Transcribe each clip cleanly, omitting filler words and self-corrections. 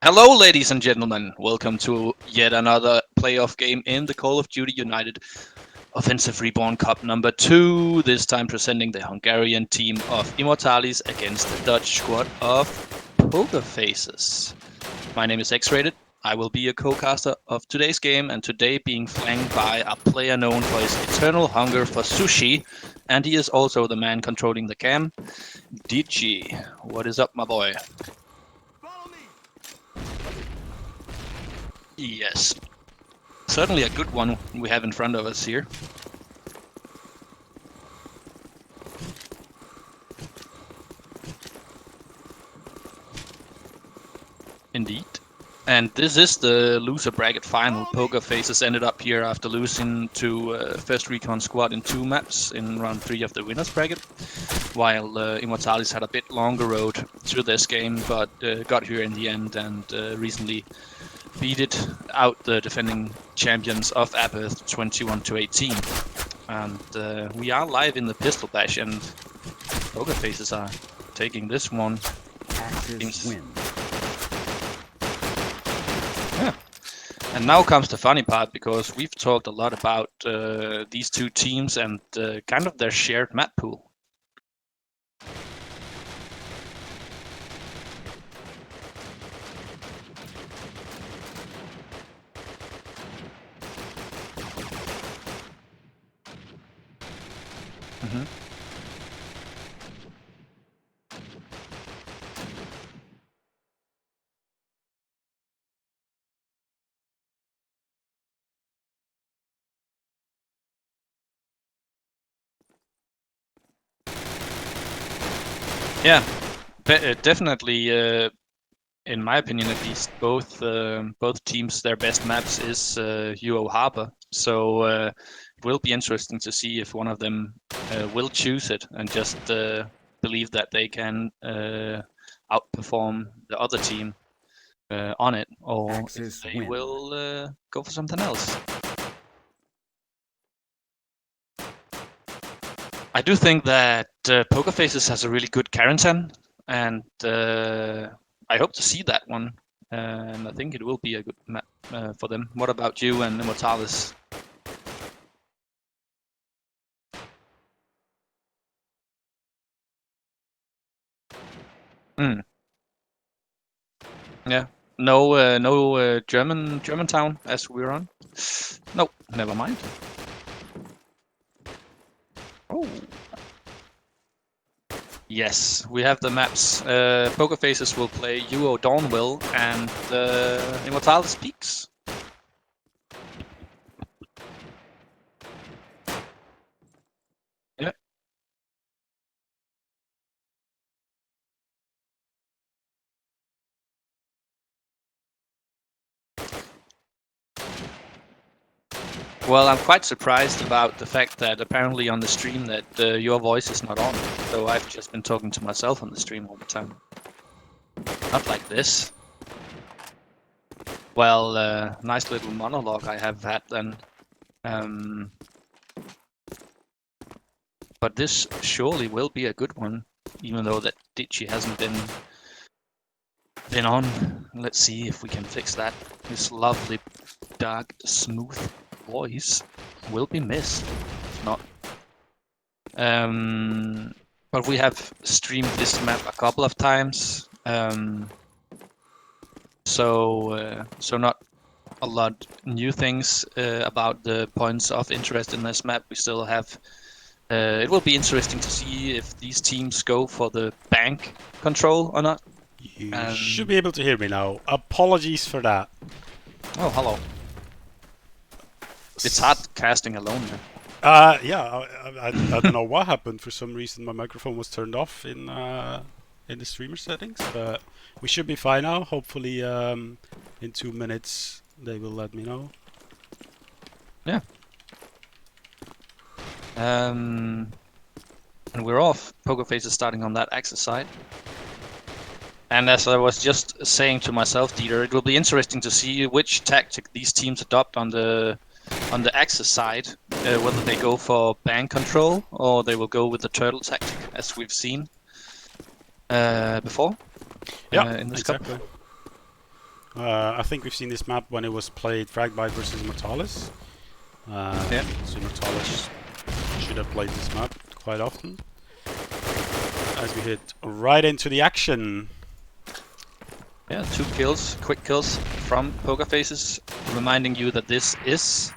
Hello, ladies and gentlemen. Welcome to yet another playoff game in the Call of Duty United Offensive Reborn Cup number 2. This time presenting the Hungarian team of Immortalis against the Dutch squad of Pokerfaces. My name is X-Rated. I will be a co-caster of today's game, and today being flanked by a player known for his eternal hunger for sushi, and he is also the man controlling the cam, Dietchi. What is up, my boy? Yes. Certainly a good one we have in front of us here. Indeed. And this is the loser bracket final. Pokerfaces ended up here after losing to First Recon Squad in 2 maps in round 3 of the winners bracket, while Immortalis had a bit longer road through this game, but got here in the end and recently beat it out the defending champions of Abath 21-18. And we are live in the Pistol Bash, and Pokerfaces are taking this one. Win. Yeah. And now comes the funny part, because we've talked a lot about these two teams and kind of their shared map pool. Mm-hmm. Yeah, definitely. In my opinion, at least, both teams, their best maps is UO Harbor. So it will be interesting to see if one of them will choose it and just believe that they can outperform the other team on it, or if they will go for something else. I do think that Pokerfaces has a really good Carentan, and I hope to see that one. And I think it will be a good map for them. What about you and Immortalis? Mm. Yeah. No Germantown as we're on. No, never mind. Oh. Yes, we have the maps. Pokerfaces will play UO Dawnwill and Immortalis Peaks. Yeah. Well, I'm quite surprised about the fact that apparently on the stream that your voice is not on. So I've just been talking to myself on the stream all the time. Not like this. Well, nice little monologue I have had then. But this surely will be a good one, even though that Ditchy hasn't been on. Let's see if we can fix that. His lovely, dark, smooth voice will be missed. If not. But we have streamed this map a couple of times, so not a lot new things about the points of interest in this map. We still have. It will be interesting to see if these teams go for the bank control or not. You should be able to hear me now. Apologies for that. Oh, hello. It's hard casting alone, man. Yeah, I don't know what happened. For some reason, my microphone was turned off in the streamer settings, but we should be fine now. Hopefully, in 2 minutes they will let me know. Yeah. And we're off. Pokerface is starting on that Axis side. And as I was just saying to myself, Dieter, it will be interesting to see which tactic these teams adopt on the Axis side. Whether they go for bank control or they will go with the turtle tactic, as we've seen before. Yeah, in this exactly. cup. I think we've seen this map when it was played Fragbite versus Immortalis. Yeah. So Immortalis should have played this map quite often. As we hit right into the action. Yeah, 2 kills, quick kills from Pokerfaces, reminding you that this is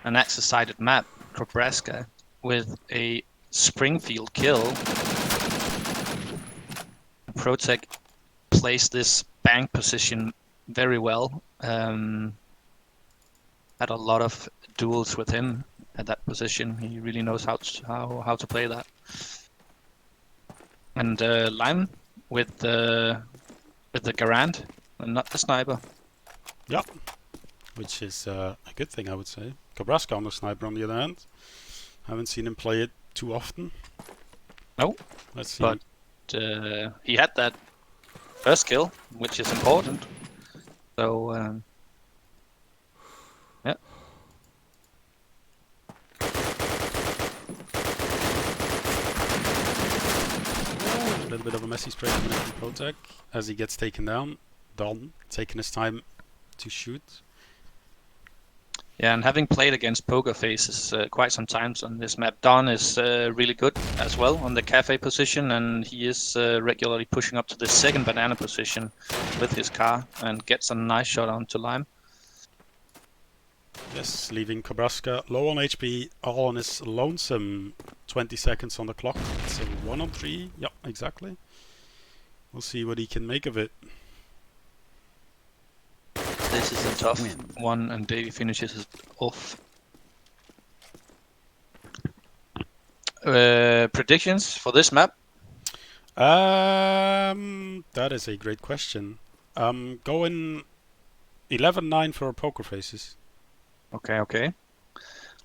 an axis-sided map, Nebraska, with a Springfield kill. Protec placed this bank position very well. Had a lot of duels with him at that position. He really knows how to play that. And Lime with the Garand and not the sniper. Yep. Which is a good thing, I would say. Nebraska on the sniper, on the other hand. Haven't seen him play it too often. No. Let's see. But he had that first kill, which is important. So yeah. A little bit of a messy spray coming in from Protec as he gets taken down. Don taking his time to shoot. Yeah, and having played against Pokerfaces quite some times on this map, Don is really good as well on the cafe position, and he is regularly pushing up to the second banana position with his car and gets a nice shot onto Lime. Yes, leaving Nebraska low on HP, all on his lonesome. 20 seconds on the clock. It's a 1 on 3. Yep, exactly. We'll see what he can make of it. This is a tough one, and Davey finishes it off. Predictions for this map? That is a great question. Going 11-9 for Pokerfaces. Okay.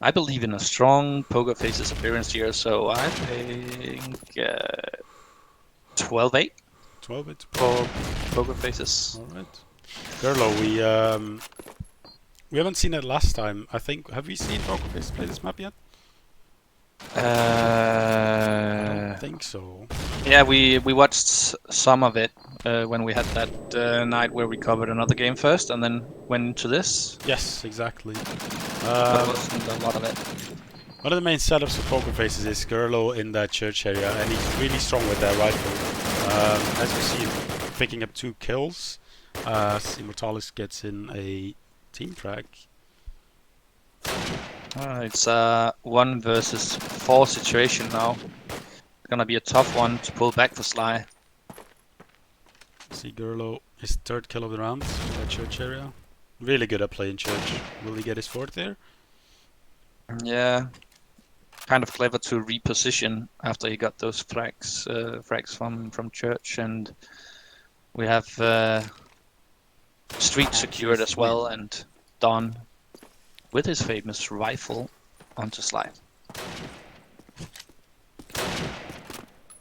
I believe in a strong Pokerfaces appearance here, so I think 12-8. 12-8 for Pokerfaces. All right. Gerlo, we haven't seen it last time. I think, have we seen Pokerfaces play this map yet? I don't think so. Yeah, we watched some of it when we had that night where we covered another game first and then went into this. Yes, exactly. But it wasn't a lot of it. One of the main setups for Pokerfaces is Gerlo in that church area, and he's really strong with that rifle. As you see him picking up 2 kills, Immortalis gets in a team frag. It's a 1 versus 4 situation now. It's gonna be a tough one to pull back for Sly. See Gerlo, his 3rd kill of the round in that church area. Really good at playing church. Will he get his 4th there? Yeah, kind of clever to reposition after he got those frags from church, and we have street secured as well, and Don with his famous rifle onto Sly.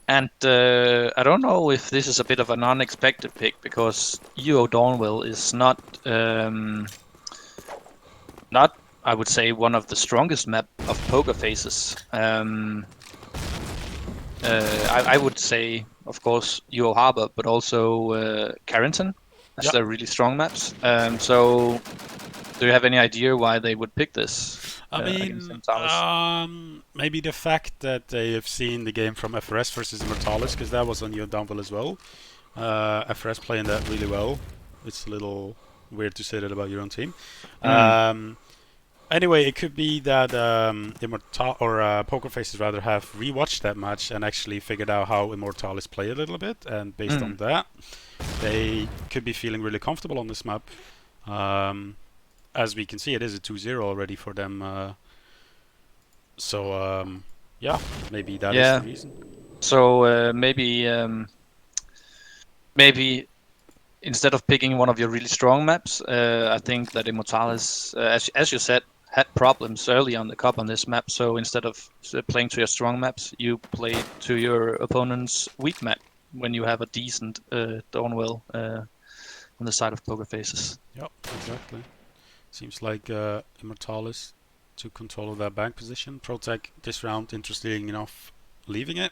And I don't know if this is a bit of an unexpected pick, because UO Dawnwell is not I would say one of the strongest map of Pokerfaces. I would say, of course, UO Harbor, but also Carrington, as they're really strong maps. So, do you have any idea why they would pick this? I mean, maybe the fact that they have seen the game from FRS versus Immortalis, because that was on UO Dawnwell as well. FRS playing that really well. It's a little weird to say that about your own team. Anyway, it could be that Pokerfaces rather have rewatched that match and actually figured out how Immortalis play a little bit, and based on that, they could be feeling really comfortable on this map. As we can see, it is a 2-0 already for them. Yeah, maybe that is the reason. So maybe instead of picking one of your really strong maps, I think that Immortalis, as you said, had problems early on the cup on this map. So instead of playing to your strong maps, you play to your opponent's weak map when you have a decent Dawnwell on the side of Pokerfaces. Yep, exactly. Seems like Immortalis took control of that bank position. Protec this round, interesting enough, leaving it,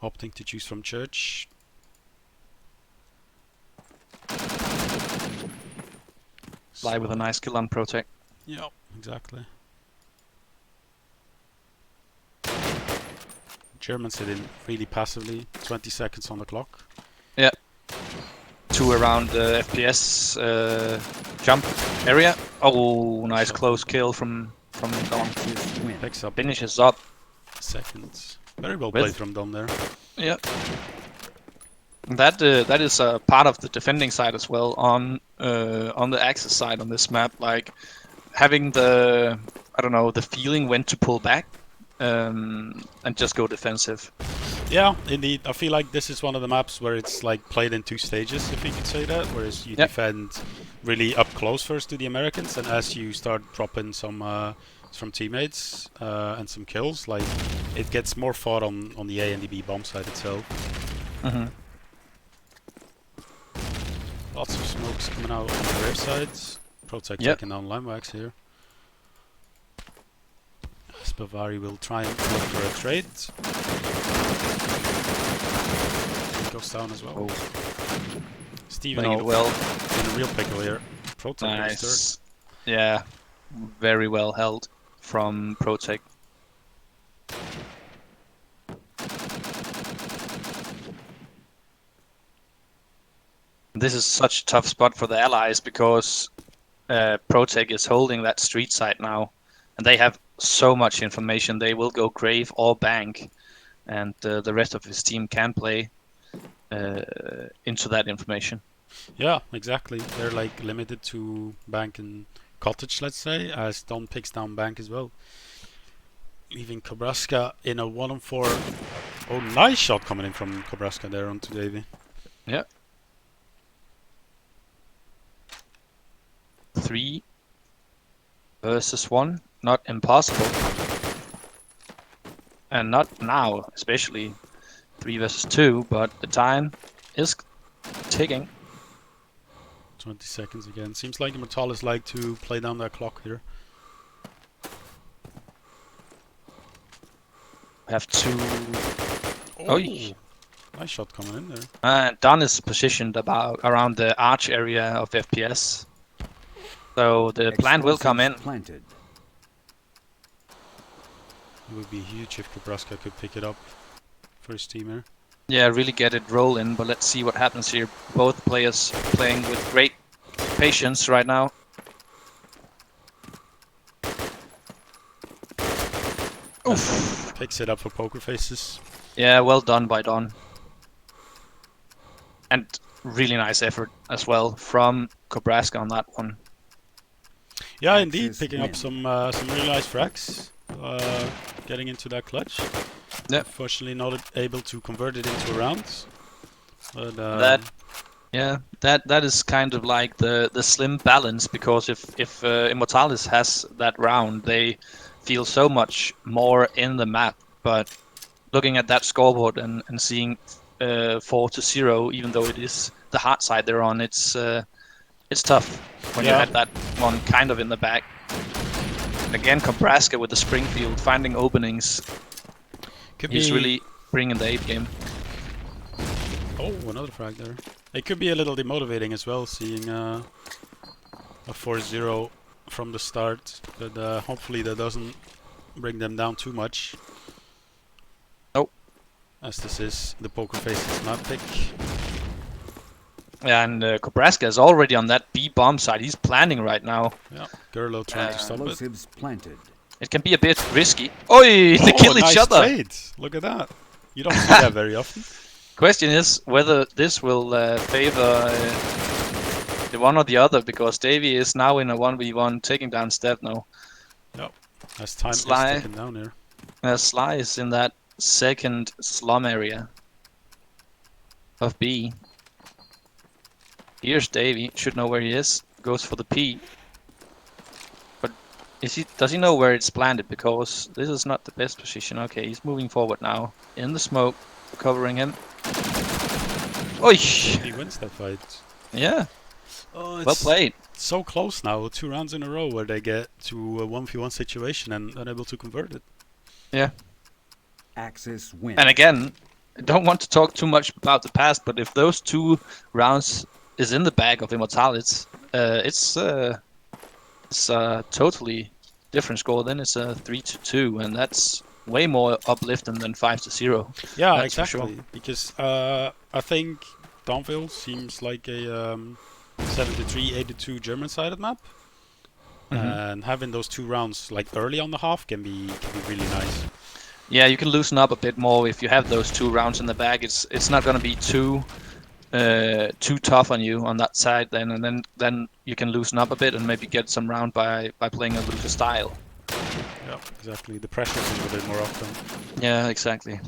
opting to choose from church. Fly with a nice kill on Protect. Yeah, exactly. Germans sit in really passively. 20 seconds on the clock. Yeah. 2 around the FPS jump area. Oh, nice close kill from Don. Picks up Finishes up. seconds. Very well With- played from Don there. Yeah. That is a part of the defending side as well on the Axis side on this map, like having the the feeling when to pull back and just go defensive. Yeah, indeed. I feel like this is one of the maps where it's like played in 2 stages, if you could say that. Whereas you defend really up close first to the Americans, and as you start dropping some teammates and some kills, like it gets more fought on the A and the B bomb side itself. Mm-hmm. Lots of smokes coming out on the rear sides. Protect taking down Limewax here. Spavari will try and look for a trade. He goes down as well. Oh. Steven Playing it well. in a real pickle here. Protect Nice. Yeah, very well held from Protect. This is such a tough spot for the Allies because Protect is holding that street side now, and they have so much information. They will go grave or bank, and the rest of his team can play into that information. Yeah, exactly. They're like limited to bank and cottage, let's say, as Don picks down bank as well. Leaving Kobraska in a 1-on-4. Oh, nice shot coming in from Kobraska there onto Davy. Yeah. 3 versus 1, not impossible. And not now, especially 3 versus 2, but the time is ticking. 20 seconds again. Seems like Immortalis like to play down that clock here. Have 2. Oh, nice shot coming in there. And Don is positioned about around the arch area of FPS. So the plant will come in. Planted. It would be huge if Kobraska could pick it up for his team here. Yeah, really get it rolling, but let's see what happens here. Both players playing with great patience right now. Oof. Picks it up for Pokerfaces. Yeah, well done by Don. And really nice effort as well from Kobraska on that one. Yeah, indeed, picking up some really nice frags. Getting into that clutch. Yeah. Unfortunately not able to convert it into a round. But that is kind of like the slim balance, because if Immortalis has that round, they feel so much more in the map. But looking at that scoreboard and seeing 4-0, even though it is the hard side they're on, it's tough when you had that one kind of in the back. Again, Kobraska with the Springfield finding openings. He's really bringing the 8 game. Oh, another frag there. It could be a little demotivating as well, seeing a 4-0 from the start, but hopefully that doesn't bring them down too much. Oh. As this is the Pokerfaces map pick. Yeah, and Kobraska is already on that B bomb side. He's planning right now. Yeah, Gerlo trying to stop it. Planted. It can be a bit risky. Oi, they kill each nice other. Trade. Look at that. You don't see that very often. Question is whether this will favor the one or the other, because Davey is now in a 1v1 taking down Stefano. Yep. As time is Sly. taken down here. Sly is in that second slum area of B. Here's Davey, should know where he is. Goes for the P. But does he know where it's planted? Because this is not the best position. Okay, he's moving forward now. In the smoke, covering him. Oi! He wins that fight. Yeah. Oh, Well played. So close now, 2 rounds in a row where they get to a 1v1 situation and unable to convert it. Yeah. Axis win. And again, I don't want to talk too much about the past, but if those 2 rounds is in the bag of Immortalis, It's a totally different score. Then it's a 3-2, and that's way more uplifting than 5-0. Yeah, That's for sure. exactly. Because I think Danville seems like a 73-82 German-sided map, and having those 2 rounds like early on the half can be really nice. Yeah, you can loosen up a bit more if you have those 2 rounds in the bag. It's not gonna be too tough on you on that side then, and then you can loosen up a bit and maybe get some round by playing a looser style. Yeah, exactly. The pressure is a little bit more often. Yeah, exactly.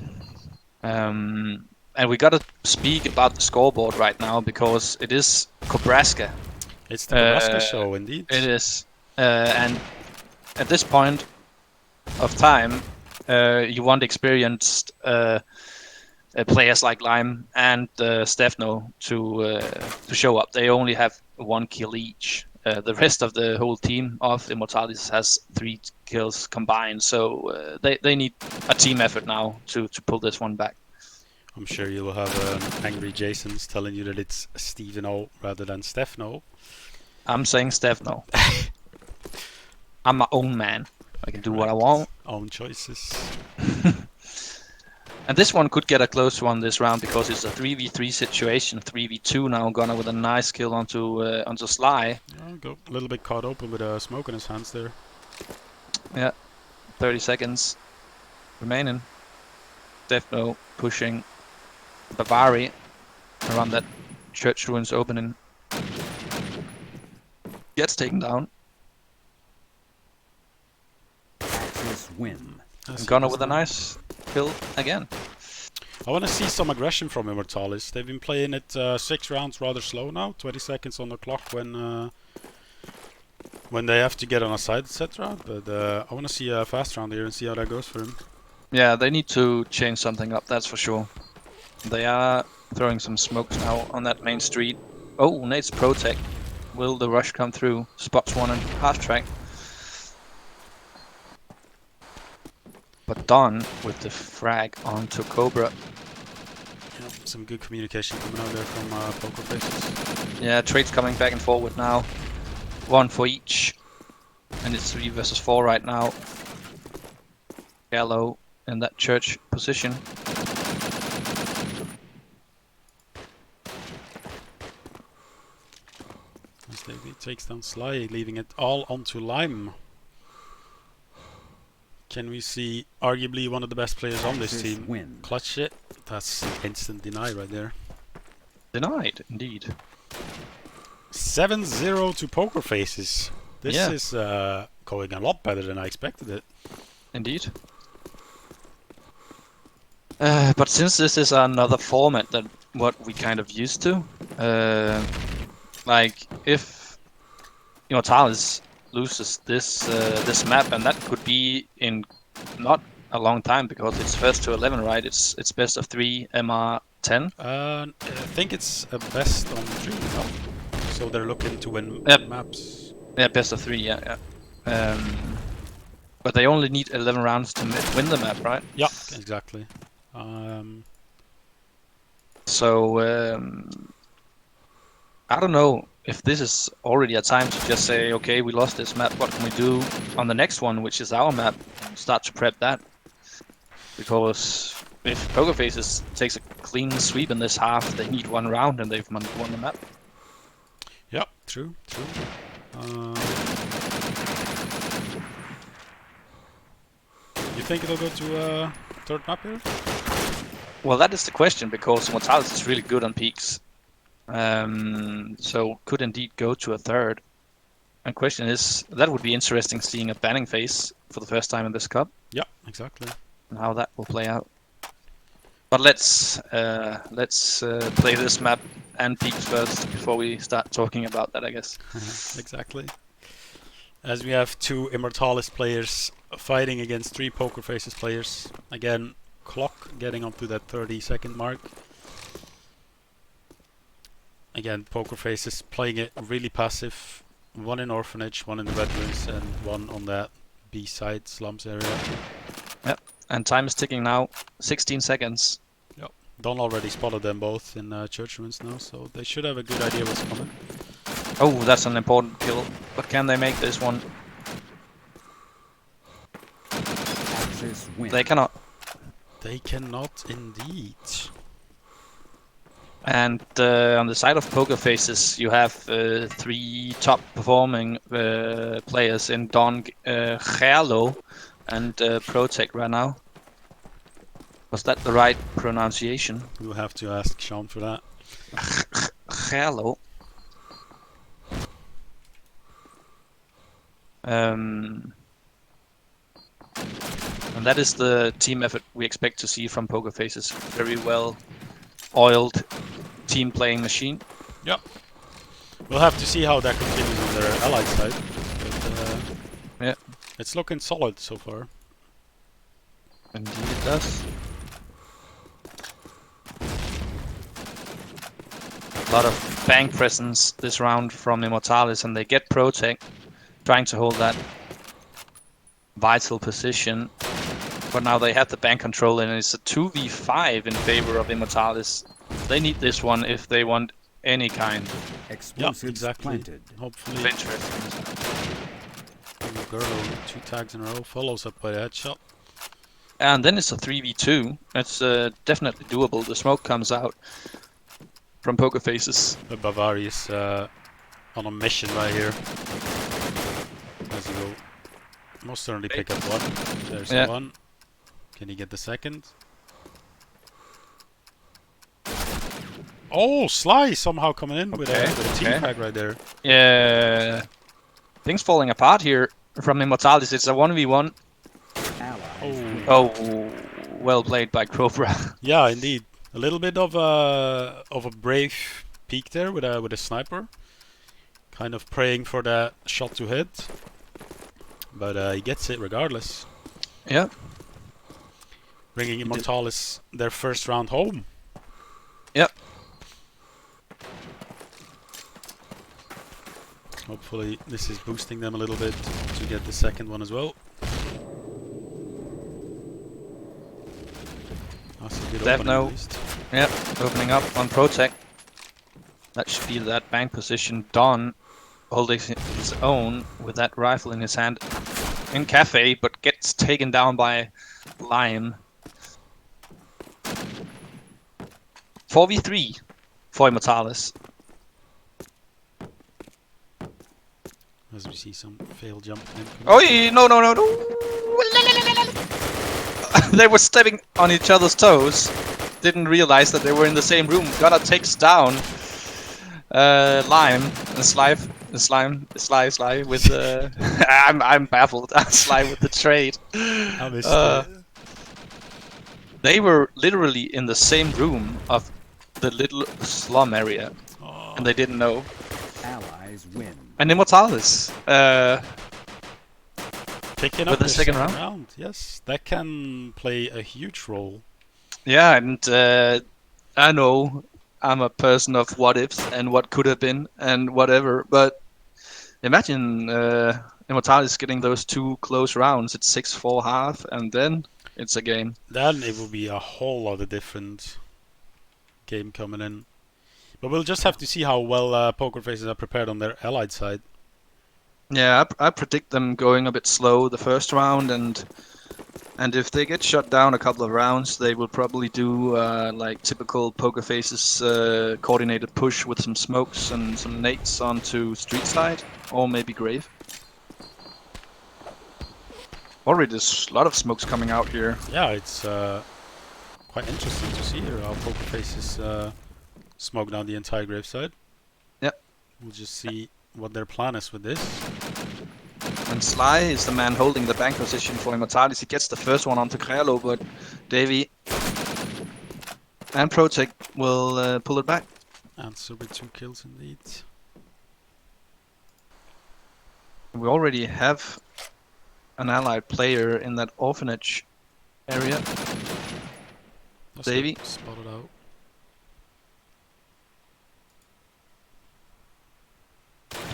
And we gotta speak about the scoreboard right now because it is Nebraska. It's the Nebraska show, indeed. It is, and at this point of time, you want experienced players like Lime and Stefano to show up. They only have 1 kill each. The rest of the whole team of Immortalis has 3 kills combined, so they need a team effort now to pull this one back. I'm sure you will have angry Jasons telling you that it's Steven O rather than Stefano. I'm saying Stefano. I'm my own man. I can do what I want. Own choices. And this one could get a close one this round because it's a 3v3 situation. 3v2 now. Gunnar with a nice kill onto Sly. Yeah, go a little bit caught open with a smoke in his hands there. Yeah, 30 seconds remaining. Stefano pushing Bavari around that church ruins opening. Gets taken down. Axis win. And Gunnar with a nice kill again. I want to see some aggression from Immortalis. They've been playing it 6 rounds rather slow now. 20 seconds on the clock when they have to get on a side, etc. But I want to see a fast round here and see how that goes for him. Yeah, they need to change something up, that's for sure. They are throwing some smokes now on that main street. Oh, Nate's Protect. Will the rush come through? Spots one and half track. But Don with the frag onto Cobra. Yeah, some good communication coming out there from Pokerfaces. Yeah, trades coming back and forward now. 1 for each. And it's 3 versus 4 right now. Gallo in that church position. As Davey takes down Sly, leaving it all onto Lime. Can we see arguably one of the best players on this team clutch it? That's an instant deny right there. Denied, indeed. 7-0 to Pokerfaces. This Yeah. is going a lot better than I expected it. Indeed. But since this is another format than what we kind of used to, like if Immortalis loses this map, and that could be in not a long time because it's first to 11, right? It's best of 3 MR10. I think it's a best on 3 now. So they're looking to win maps. Yeah, best of 3. Yeah. But they only need 11 rounds to win the map, right? Yeah, exactly. So I don't know if this is already a time to just say, okay, we lost this map, what can we do on the next one, which is our map? Start to prep that. Because if Pokerfaces takes a clean sweep in this half, they need 1 round and they've won the map. Yeah, true. You think it'll go to a 3rd map here? Well, that is the question, because Immortalis is really good on peaks. So could indeed go to a 3rd. And question is, that would be interesting seeing a banning phase for the first time in this cup. Yeah, exactly. And how that will play out. But let's play this map and peaks first before we start talking about that, I guess. Exactly. As we have 2 Immortalis players fighting against 3 Pokerfaces players. Again, clock getting up to that 30-second mark. Again, Pokerfaces playing it really passive. 1 in Orphanage, 1 in the Red Ruins, and 1 on that B-side slums area. Yep, and time is ticking now. 16 seconds. Yep. Don already spotted them both in Church Ruins now, so they should have a good idea what's coming. Oh, that's an important kill. But can they make this one? Axis wins. They cannot. They cannot indeed. And on the side of Pokerfaces, you have 3 top performing players in Don Gerlo and Protect right now. Was that the right pronunciation? We'll have to ask Sean for that. Gerlo. And that is the team effort we expect to see from Pokerfaces. Very well oiled team playing machine. Yep. We'll have to see how that continues on their allied side. But, Yeah. It's looking solid so far. Indeed it does. A lot of bank presence this round from Immortalis, and they get Protect, trying to hold that vital position. But now they have the bank control, and it's a 2v5 in favor of Immortalis. They need this one if they want any kind Explosives exactly. planted. Hopefully, of interest. Girl 2 tags in a row follows up by the headshot. And then it's a 3v2. That's definitely doable. The smoke comes out from Pokerfaces. The Bavari is on a mission right here. As he will most certainly pick up one. There's one. Can he get the second? Oh, Sly somehow coming in with a team frag right there. Yeah. Things falling apart here from Immortalis. It's a 1v1. Oh, well played by Cobra. Yeah, indeed. A little bit of a brave peek there with a sniper, kind of praying for that shot to hit, but he gets it regardless. Yeah. Bringing Immortalis their first round home. Yep. Hopefully this is boosting them a little bit to get the second one as well. Devno, yep, opening up on Protect. That should be that bank position. Don holding his own with that rifle in his hand in Cafe, but gets taken down by Lime. 4v3 for Immortalis. As we see some failed jump. Oh, no. They were stepping on each other's toes. Didn't realize that they were in the same room. Gunnar takes down Lime and Sly with I'm baffled. Sly with the trade. I missed it. They were literally in the same room of the little slum area, and they didn't know. Allies win. And Immortalis picking up with the second round. Yes, that can play a huge role. Yeah, and I know I'm a person of what ifs and what could have been and whatever, but imagine Immortalis getting those 2 close rounds. It's 6-4 half, and then it's a game. Then it will be a whole lot of different game coming in. But we'll just have to see how well Pokerfaces are prepared on their allied side. Yeah, I predict them going a bit slow the first round, and if they get shut down a couple of rounds, they will probably do like typical Pokerfaces coordinated push with some smokes and some nades onto street side, or maybe grave. Already there's a lot of smokes coming out here. Yeah, it's quite interesting to see here how Pokerfaces smoke down the entire grave side. Yep. We'll just see what their plan is with this. And Sly is the man holding the bank position for Immortalis. He gets the first one onto Krelo, but Davey and Protect will pull it back. Answer with 2 kills indeed. We already have an allied player in that orphanage area. Davey. Spotted out.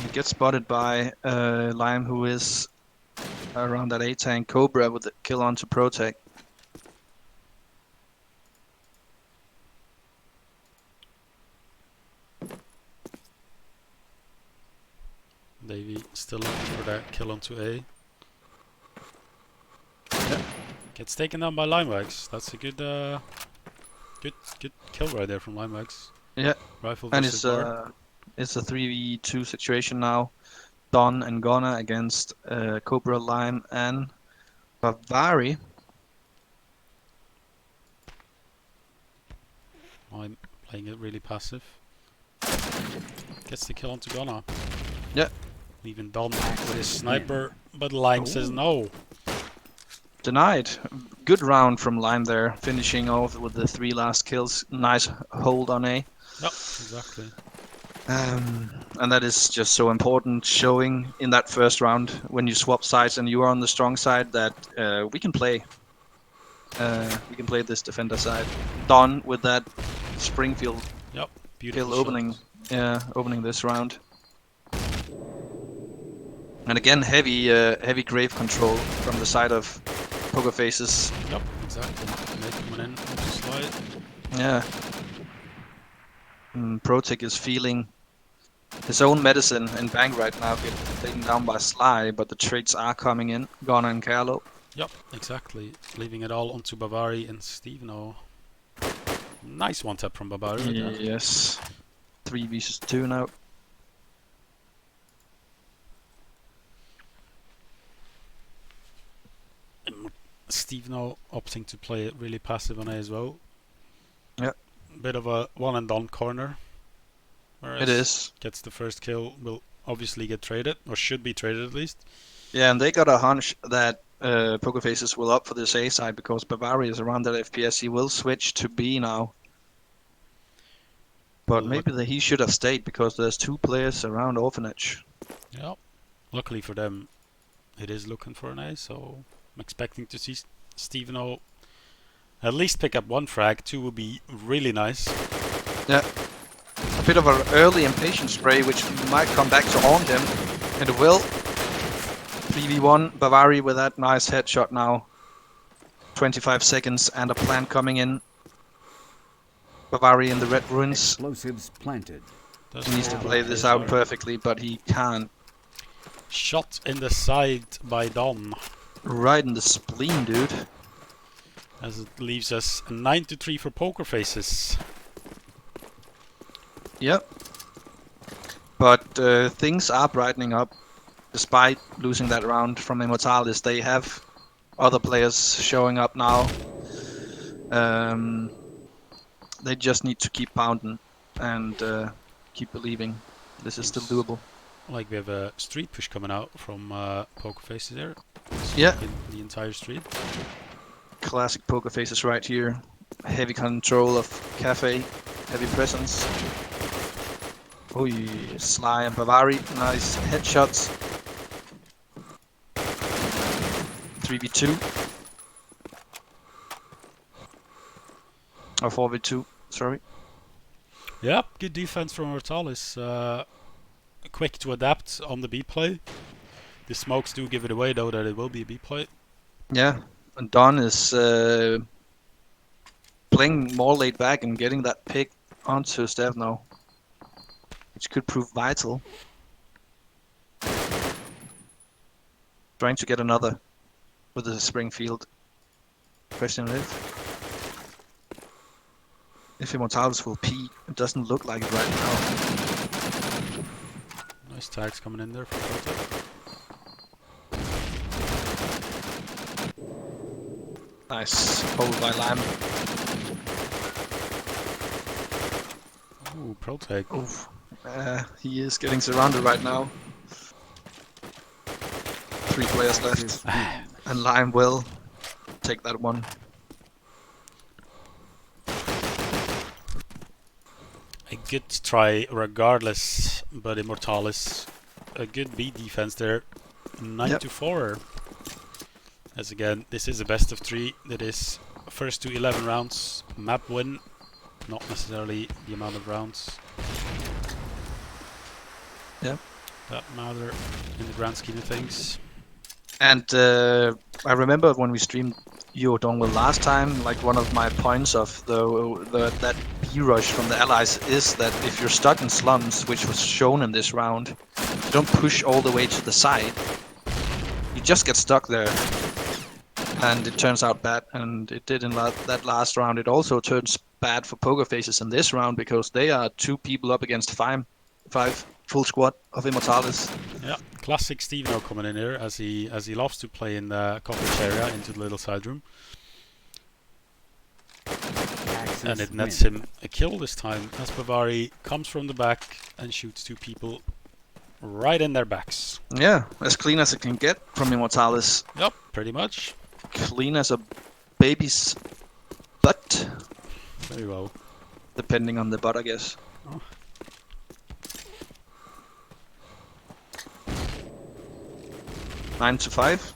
He gets spotted by Lime, who is around that A-tank. Cobra with the kill onto Protect. Davey still looking for that kill onto A. Yeah. Gets taken down by Limewax. That's a good good kill right there from Limewax. Yeah, Rifle and versus bar. it's a 3v2 situation now. Don and Ghana against Cobra, Lime, and Bavari. I'm playing it really passive. Gets the kill onto Ghana. Yeah. Leaving Don with his sniper, but Lime says no. Denied. Good round from Lime there, finishing off with the 3 last kills. Nice hold on A. Yep, exactly. And that is just so important, showing in that first round when you swap sides and you are on the strong side that we can play. We can play this defender side. Don with that Springfield Yep, beautiful kill shot. opening this round. And again, heavy grave control from the side of Pokerfaces. Yep, exactly. Nate coming in, onto slide. Yeah. Protic is feeling his own medicine in bank right now, getting taken down by Sly, but the trades are coming in. Ghana and Carlo. Yep, exactly. Leaving it all onto Bavari and Steveno. Nice one tap from Bavari. Right there. Yes. 3v2 now. Steveno opting to play it really passive on A as well. Yeah. Bit of a one and done corner. Whereas It is. gets the first kill, will obviously get traded, or should be traded at least. Yeah, and they got a hunch that Pokerfaces will opt for this A side because Bavaria is around that FPS. He will switch to B now. But maybe he should have stayed because there's 2 players around Orphanage. Yeah. Luckily for them, it is looking for an A, so I'm expecting to see Steveno at least pick up 1 frag. 2 would be really nice. Yeah. A bit of an early impatient spray, which might come back to haunt him. And it will. 3v1, Bavari with that nice headshot now. 25 seconds and a plant coming in. Bavari in the red ruins. Explosives planted. He needs to play this out perfectly, but he can't. Shot in the side by Don. Right in the spleen, dude. As it leaves us 9-3 for Pokerfaces. Yep. But things are brightening up. Despite losing that round from Immortalis, they have other players showing up now. They just need to keep pounding and keep believing. This is still doable. Like we have a street push coming out from Pokerfaces there. Yeah. In the entire street. Classic Pokerfaces right here. Heavy control of Cafe. Heavy presence. Oh, Sly and Bavari. Nice headshots. 3v2. Or 4v2, sorry. Yeah, good defense from Immortalis. Quick to adapt on the B play. The smokes do give it away though that it will be a B play. Yeah, and Don is playing more laid back and getting that pick onto Stefano, which could prove vital. Trying to get another with the Springfield. Question if Immortalis will pee. It doesn't look like it right now. Nice tags coming in there for Proto. Nice hold by Lamb. Ooh, pro tag. Oof. He is getting surrounded right now. 3 players left. And Lime will take that one. A good try regardless, but Immortalis, a good B defense there. 9-4. As again, this is a best of 3. That is first to 11 rounds. Map win, not necessarily the amount of rounds. Yeah. That matter in the grand scheme of things. And I remember when we streamed Yo Dongwell last time, like one of my points of that rush from the allies is that if you're stuck in slums, which was shown in this round, you don't push all the way to the side. You just get stuck there. And it turns out bad, and it did in that last round. It also turns bad for Pokerfaces in this round because they are 2 people up against 5 full squad of Immortalis. Yeah, classic Steve now coming in here as he loves to play in the coverage area into the little side room. And it nets him a kill this time as Bavari comes from the back and shoots 2 people right in their backs. Yeah, as clean as it can get from Immortalis. Yep, pretty much. Clean as a baby's butt. Very well. Depending on the butt, I guess. Oh. Nine to 5.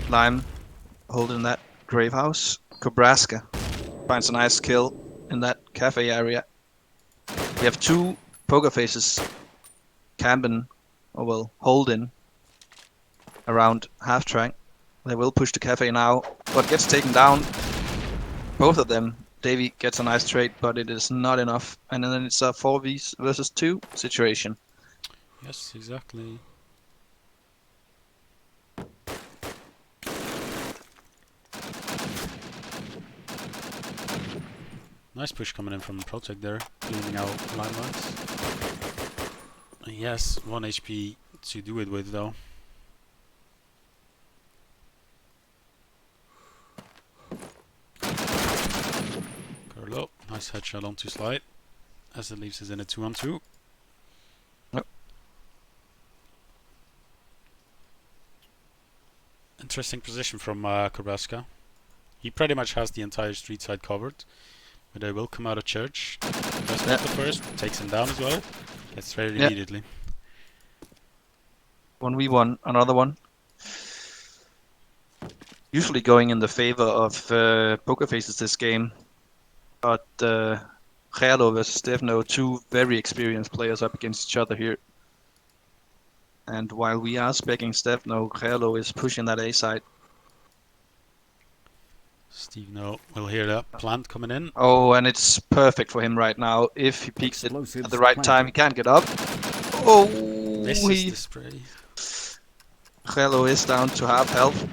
Lime holding that grave house. Kobraska finds a nice kill in that cafe area. We have 2 Pokerfaces camping, or well, holding around half track. They will push the cafe now, but gets taken down. Both of them. Davey gets a nice trade, but it is not enough. And then it's a 4v versus 2 situation. Yes, exactly. Nice push coming in from the Project there, cleaning out limelights. Yes, 1 HP to do it with though. Carlo, nice headshot onto Slide, as it leaves us in a 2-on-2. Yep. Interesting position from Kobraska. He pretty much has the entire street side covered. But they will come out of church. Does not the first, takes him down as well. Gets traded immediately. 1v1, another one. Usually going in the favor of Pokerfaces this game. But Gerlo versus Stefano, 2 very experienced players up against each other here. And while we are speccing Stefano, Gerlo is pushing that A side. Steve no will hear that plant coming in. Oh, and it's perfect for him right now. If he peeks it at the right time, he can't get up. Oh, Misses the spray. Gerlo is down to half health.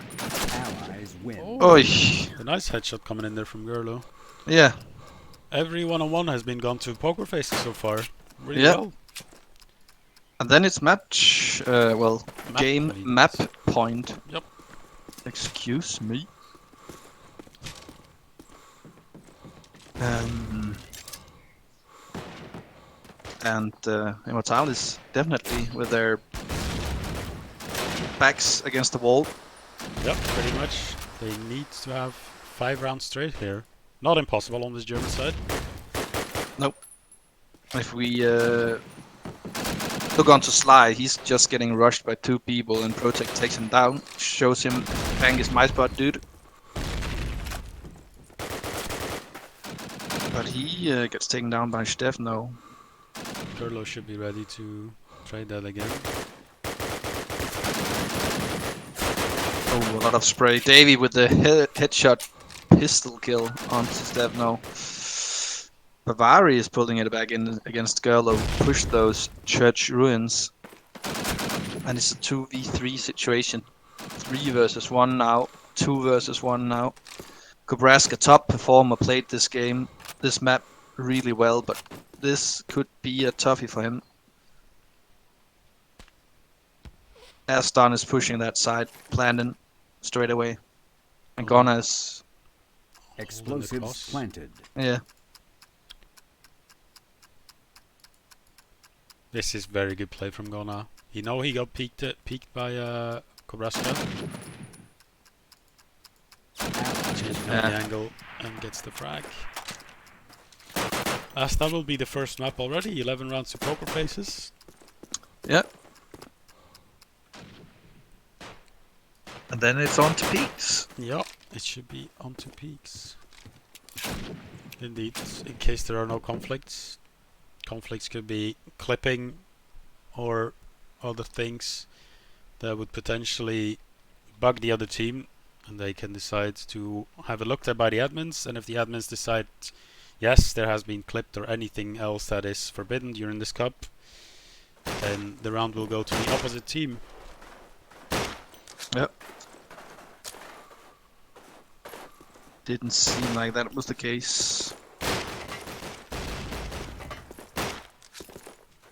Allies win. Oi. A nice headshot coming in there from Gerlo. Yeah. Every 1-on-1 has been gone to Pokerfaces so far. Really Yeah. well. And then it's match, game point. map point. Yep. Excuse me. And Immortalis definitely with their backs against the wall. Yep, pretty much. They need to have 5 rounds straight here. Not impossible on this German side. Nope. If we look onto Sly, he's just getting rushed by 2 people and Protect takes him down. Shows him bang is my spot, dude. But he gets taken down by Stefano. Gerlo should be ready to trade that again. Oh, a lot of spray. Davey with the headshot pistol kill onto Stefano. Bavari is pulling it back in against Gerlo. Push those church ruins. And it's a 2v3 situation. 3 versus 1 now. 2 versus 1 now. Kobraska, top performer, played this game, this map really well, but this could be a toughie for him. Aston is pushing that side, planting straight away. And Ghana is... Explosives planted. Yeah. This is very good play from Ghana. You know he got peeked by Kobraska. Changes the angle and gets the frag. As that will be the first map already. 11 rounds to Pokerfaces. Yeah. And then it's on to peaks. Yeah, it should be onto peaks. Indeed, in case there are no conflicts. Conflicts could be clipping or other things that would potentially bug the other team, and they can decide to have it looked at by the admins, and if the admins decide yes, there has been clipped or anything else that is forbidden during this cup, then the round will go to the opposite team. Yep. Didn't seem like that was the case.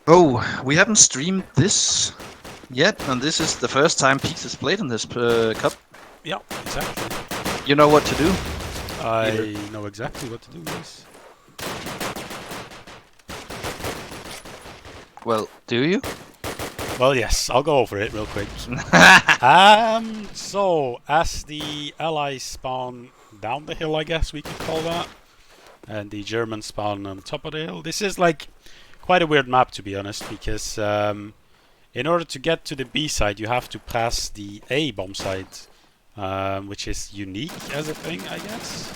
Oh, we haven't streamed this yet, and this is the first time Peaks has played in this cup. Yeah, exactly. You know what to do? I know exactly what to do, yes. Well, do you? Well, yes, I'll go over it real quick. So, as the Allies spawn down the hill, I guess we could call that, and the Germans spawn on top of the hill, this is like quite a weird map, to be honest, because in order to get to the B side, you have to pass the A bomb site, which is unique as a thing, I guess.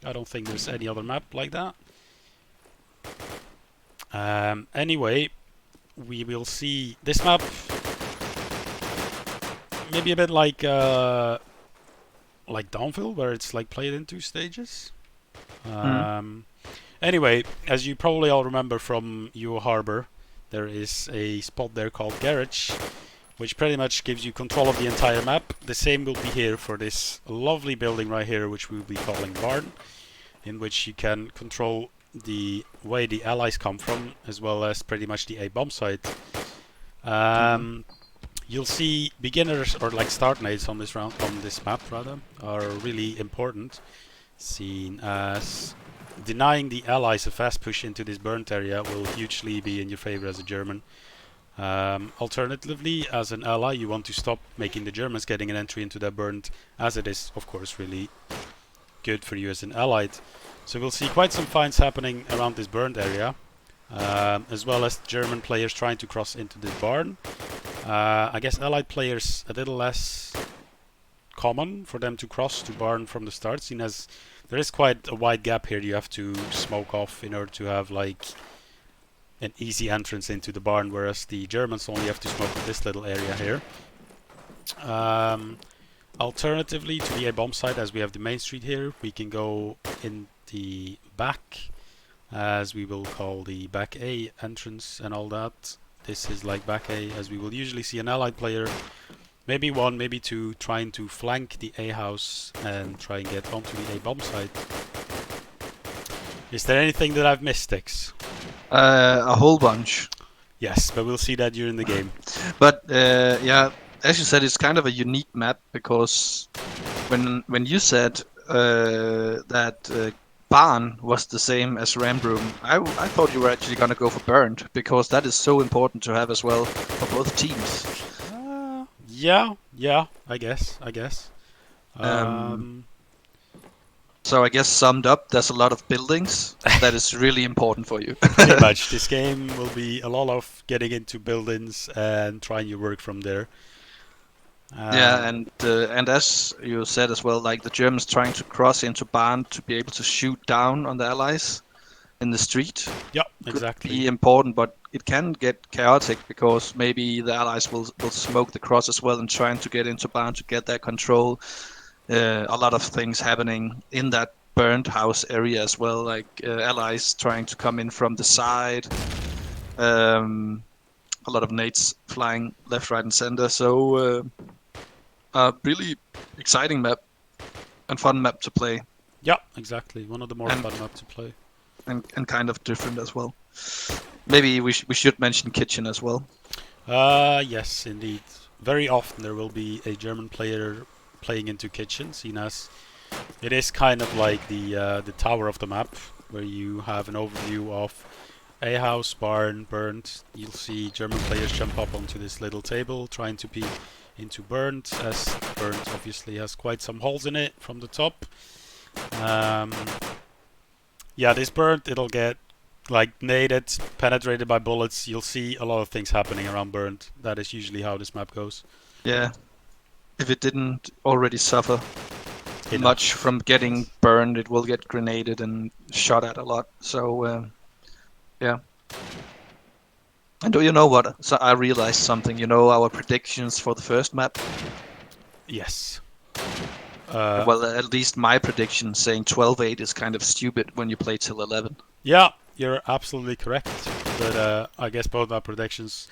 I don't think there's any other map like that. Anyway, we will see this map maybe a bit like Downville, where it's like played in 2 stages. Anyway, as you probably all remember from Euro Harbor, there is a spot there called Garage, which pretty much gives you control of the entire map. The same will be here for this lovely building right here, which we'll be calling Barn, in which you can control the way the allies come from, as well as pretty much the A bomb site. You'll see beginners or like start nades on this round, on this map rather, are really important, seen as denying the allies a fast push into this burnt area will hugely be in your favor as a German. Alternatively, as an ally, you want to stop making the Germans getting an entry into that burnt, as it is of course really good for you as an allied. So we'll see quite some finds happening around this burned area, as well as German players trying to cross into this barn. I guess allied players a little less common for them to cross to barn from the start, seeing as there is quite a wide gap here you have to smoke off in order to have like an easy entrance into the barn, whereas the Germans only have to smoke this little area here. Alternatively to the A bomb site, as we have the main street here, we can go in the back, as we will call the back A entrance and all that. This is like back A, as we will usually see an allied player, maybe 1, maybe 2, trying to flank the A house and try and get onto the A bomb site. Is there anything that I've missed, Stix? A whole bunch. Yes, but we'll see that during the game. But yeah, as you said, it's kind of a unique map, because when you said that barn was the same as Rambroom, I thought you were actually gonna go for burned, because that is so important to have as well for both teams. Yeah, I guess. So I guess summed up, there's a lot of buildings that is really important for you. Pretty much. This game will be a lot of getting into buildings and trying your work from there. Yeah, and as you said as well, like the Germans trying to cross into barn to be able to shoot down on the allies in the street. Yeah, could exactly. be important, but it can get chaotic, because maybe the allies will smoke the cross as well and trying to get into barn to get their control. A lot of things happening in that burned house area as well, like allies trying to come in from the side. A lot of nades flying left, right, and center. So a really exciting map and fun map to play. Yeah, exactly. One of the more fun maps to play. And kind of different as well. Maybe we should mention kitchen as well. Yes, indeed. Very often there will be a German player playing into kitchen, seen as it is kind of like the tower of the map, where you have an overview of a house, barn, burnt. You'll see German players jump up onto this little table trying to peek into burnt, as burnt obviously has quite some holes in it from the top. Yeah, this burnt, it'll get like naded, penetrated by bullets. You'll see a lot of things happening around burnt. That is usually how this map goes. Yeah. If it didn't already suffer Enough. much from getting burned, it will get grenaded and shot at a lot. So, yeah. And do you know what? So I realized something. You know our predictions for the first map? Yes. Well, at least my prediction saying 12-8 is kind of stupid when you play till 11. Yeah, you're absolutely correct. But I guess both our predictions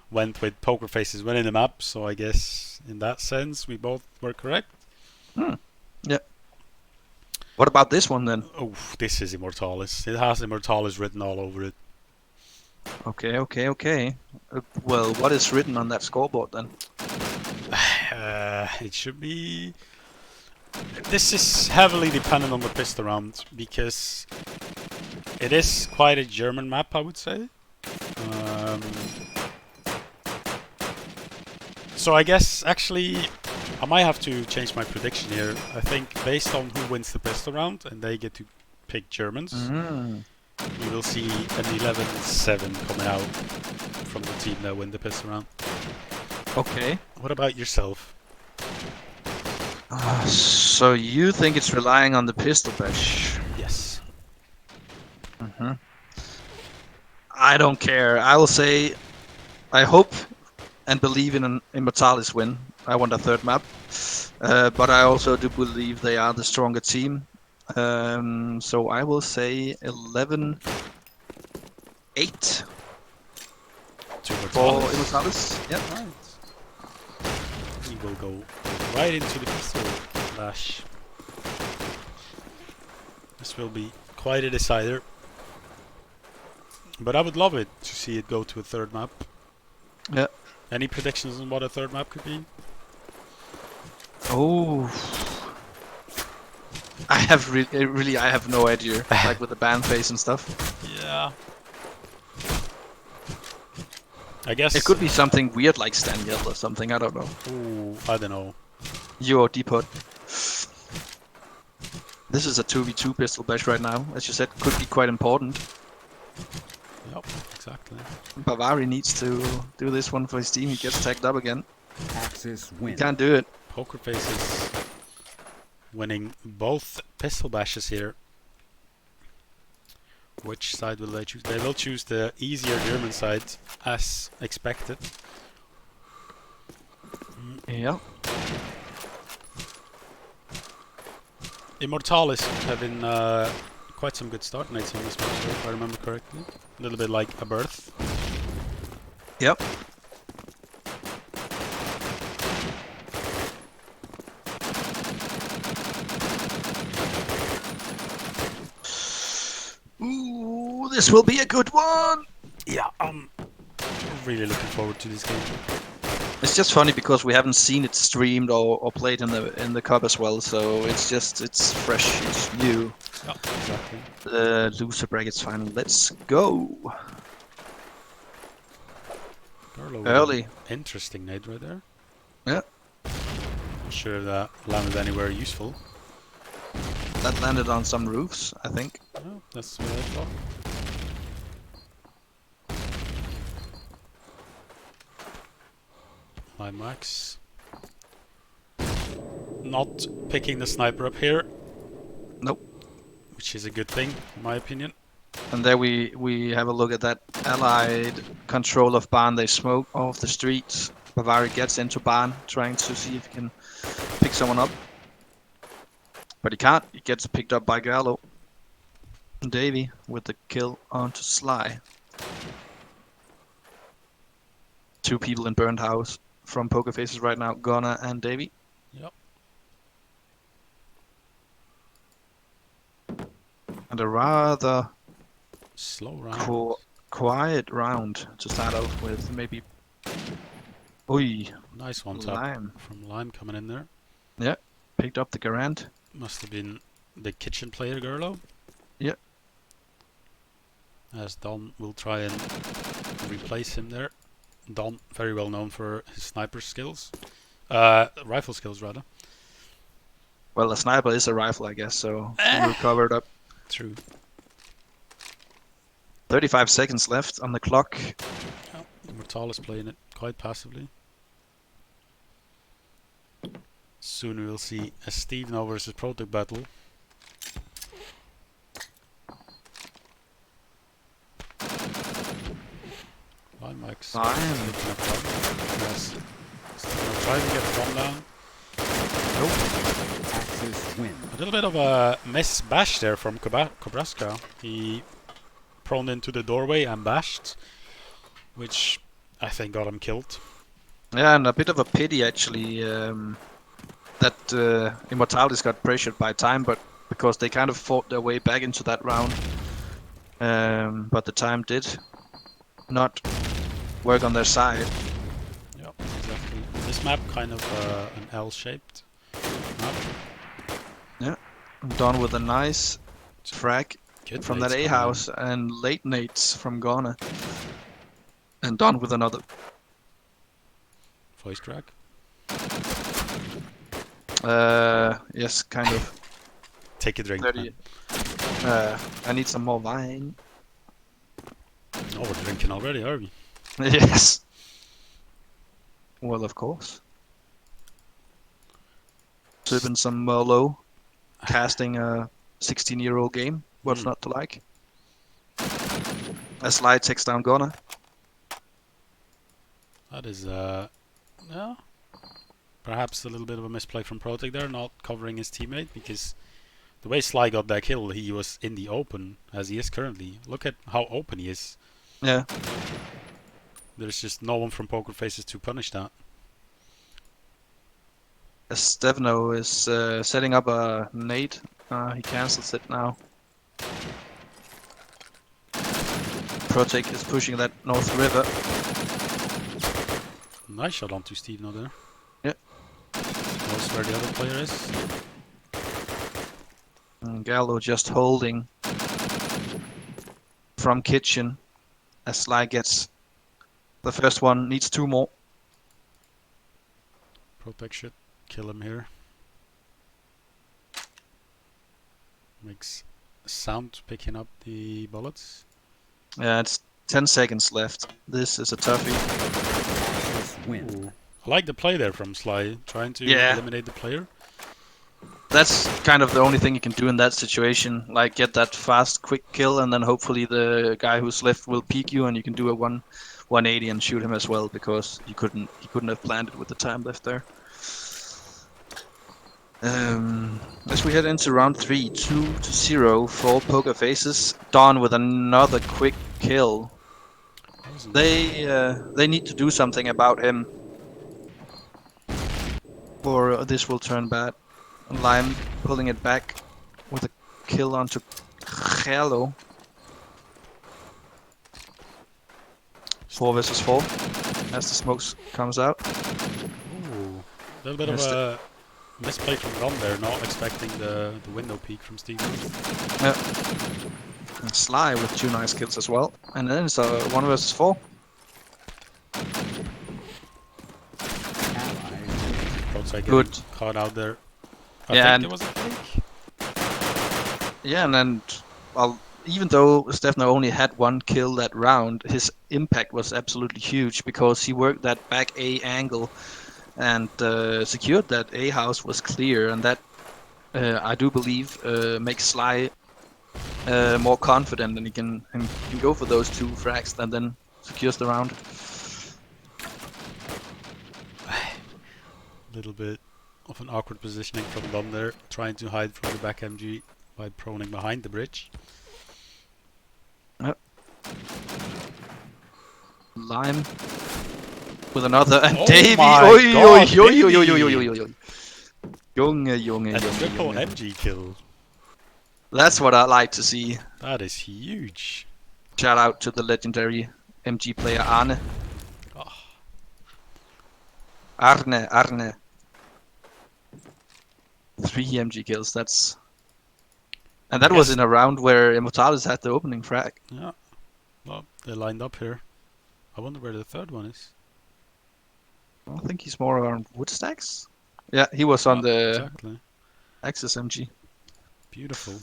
went with Pokerfaces winning the map, so I guess in that sense we both were correct. Yeah. What about this one then? Oh, this is Immortalis. It has Immortalis written all over it. Okay. Well, what is written on that scoreboard then? It should be. This is heavily dependent on the pistol round because it is quite a German map, I would say. So I guess actually I might have to change my prediction here. I think based on who wins the pistol round and they get to pick Germans, we will see an 11-7 coming out from the team that win the pistol round. Okay. What about yourself? So you think it's relying on the pistol bash? Yes. I don't care. I will say I hope and believe in an Immortalis win. I want a third map. But I also do believe they are the stronger team. So I will say 11-8 for Immortalis. Yep. Right. We will go right into the pistol bash. This will be quite a decider. But I would love it to see it go to a third map. Yeah. Any predictions on what a third map could be? Oh. I have really I have no idea. Like with the band face and stuff. Yeah. I guess It could be something weird like Staniel or something. I don't know. Ooh, I don't know. You or Depot. This is a 2v2 pistol bash right now. As you said, could be quite important. Yep, exactly. Bavari needs to do this one for his team. He gets tagged up again. Axis He win. can't do it. Pokerfaces winning both pistol bashes here. Which side will they choose? They will choose the easier German side, as expected. Yeah. Immortalis having quite some good start nights on this match, if I remember correctly. A little bit like a birth. Yep. Ooh, this will be a good one. Yeah, I'm really looking forward to this game. It's just funny because we haven't seen it streamed or played in the cup as well, so it's fresh, it's new. Yeah, exactly. The loser brackets final. Let's go. Garlo with Early. an interesting nade right there. Yeah. Not sure if that landed anywhere useful. That landed on some roofs, I think. No, that's what I thought. Line Max. Not picking the sniper up here. Nope. Which is a good thing, in my opinion. And there we have a look at that allied control of Barn. They smoke off the streets. Bavari gets into Barn, trying to see if he can pick someone up. But he can't. He gets picked up by Gallo. Davey with the kill onto Sly. Two people in burned house from Pokerfaces right now, Gunnar and Davey. Yep. And a rather Slow round. quiet round to start off with. Maybe. Oi, Nice one tap Lime. from Lime coming in there. Yeah, picked up the Garand. Must have been the kitchen player, Gerlo. Yeah. As Don will try and replace him there. Don, very well known for his sniper skills. Rifle skills, rather. Well, a sniper is a rifle, I guess, so we'll cover it up. True. 35 seconds left on the clock. Oh, Immortalis playing it quite passively. Soon we'll see a Steveno versus Protec battle. Max. Lime. Picking up top. Yes. Still trying to get the bomb down. Axis win. A little bit of a miss bash there from Kobraska. He proned into the doorway and bashed, which I think got him killed. Yeah, and a bit of a pity actually that Immortalis got pressured by time, but because they kind of fought their way back into that round. But the time did not work on their side. Yeah, exactly. This map kind of an L-shaped map. Yeah, done with a nice frag Good from that nades A coming in. house and late nades from Ghana. And done with another. Voice track. Yes, kind of. Take a drink. 30. I need some more wine. Oh, we're drinking already, are we? Yes. Well, of course. Sipping some Merlot, casting a 16-year-old game. What's not to like? A slide takes down Ghana. That is, yeah, perhaps a little bit of a misplay from Protect there, not covering his teammate, because the way Sly got that kill, he was in the open, as he is currently. Look at how open he is. Yeah. There's just no one from Pokerfaces to punish that. Stevno is setting up a nade. He cancels it now. Protect is pushing that North River. Nice shot onto Steve now there. Yeah. Knows where the other player is. And Gallo just holding from kitchen as Sly gets the first one, needs 2 more. Protect should kill him here. Makes sound picking up the bullets. Yeah, it's 10 seconds left. This is a toughie. Axis win. Ooh. I like the play there from Sly, trying to Yeah. eliminate the player. That's kind of the only thing you can do in that situation. Like, get that fast, quick kill, and then hopefully the guy who's left will peek you, and you can do a 180 and shoot him as well, because he couldn't have planned it with the time left there. As we head into round 3, 2-0 for Pokerfaces. Dawn with another quick kill. They need to do something about him, or this will turn bad. Lime pulling it back with a kill onto Hello. 4 versus 4 as the smokes comes out. Ooh. A little bit Missed of a misplay from Ron there, not expecting the window peek from Steve. Yeah. And Sly with 2 nice kills as well. And then it's a 1 versus 4. Protect Good. getting caught out there. I Yeah, think and it was a fake. yeah, and then, well, even though Stefano only had 1 kill that round, his impact was absolutely huge, because he worked that back A angle and secured that A house was clear, and that I do believe makes Sly more confident, and he can go for those 2 frags and then secures the round. Little bit of an awkward positioning from Don there, trying to hide from the back MG by proning behind the bridge. Yep. Lime with another, and Oh Davey! my Oi, God, oi, oi, oi, Davey! oi, oi, oi, oi, oi. Junge, Junge, A Junge, triple Junge. MG kill. That's what I like to see. That is huge. Shout out to the legendary MG player Arne. Oh. Arne. 3 MG kills, that's... And that was Yes. in a round where Immortalis had the opening frag. Yeah. Well, they lined up here. I wonder where the third one is. I think he's more around wood stacks. Yeah, he was on the Exactly. Axis MG. Beautiful.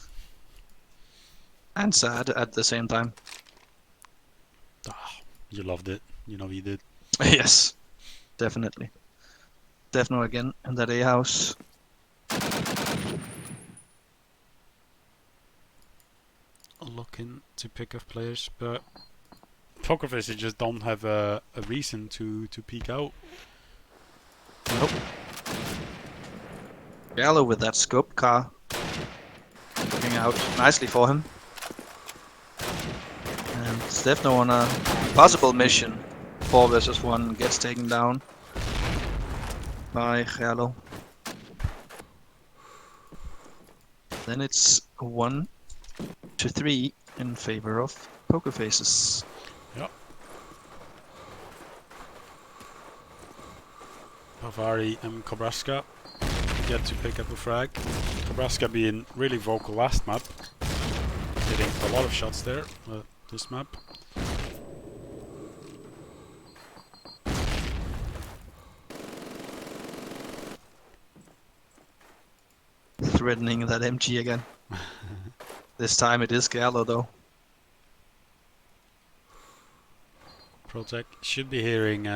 And sad at the same time. Ah, you loved it. You know you did. Yes, definitely. Definitely again in that A house. Looking to pick up players, but Pokerfaces just don't have a reason to peek out. Nope. Gallo with that scope car. Looking out nicely for him. And Stefano on a possible mission. 4 versus 1 gets taken down by Gallo. Then it's 1 to 3 in favor of Pokerfaces. Yep. Bavari and Kobraska get to pick up a frag. Kobraska being really vocal last map, getting a lot of shots there. This map. Threatening that MG again. This time it is Gallo though. Protec should be hearing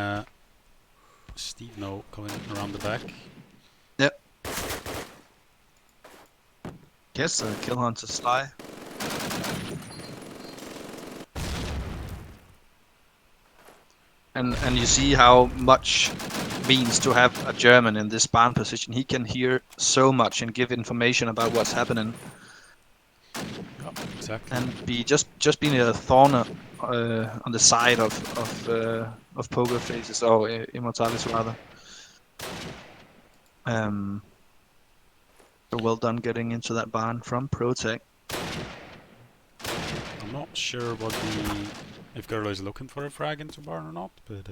Steve No coming around the back. Yep. Yes, kill hunter Sly. And you see how much means to have a German in this barn position. He can hear so much and give information about what's happening. Yep, exactly. And be just being a thorn on the side of Pokerfaces or Immortalis rather. So well done getting into that barn from Protec. I'm not sure if Gerlo is looking for a frag into barn or not, but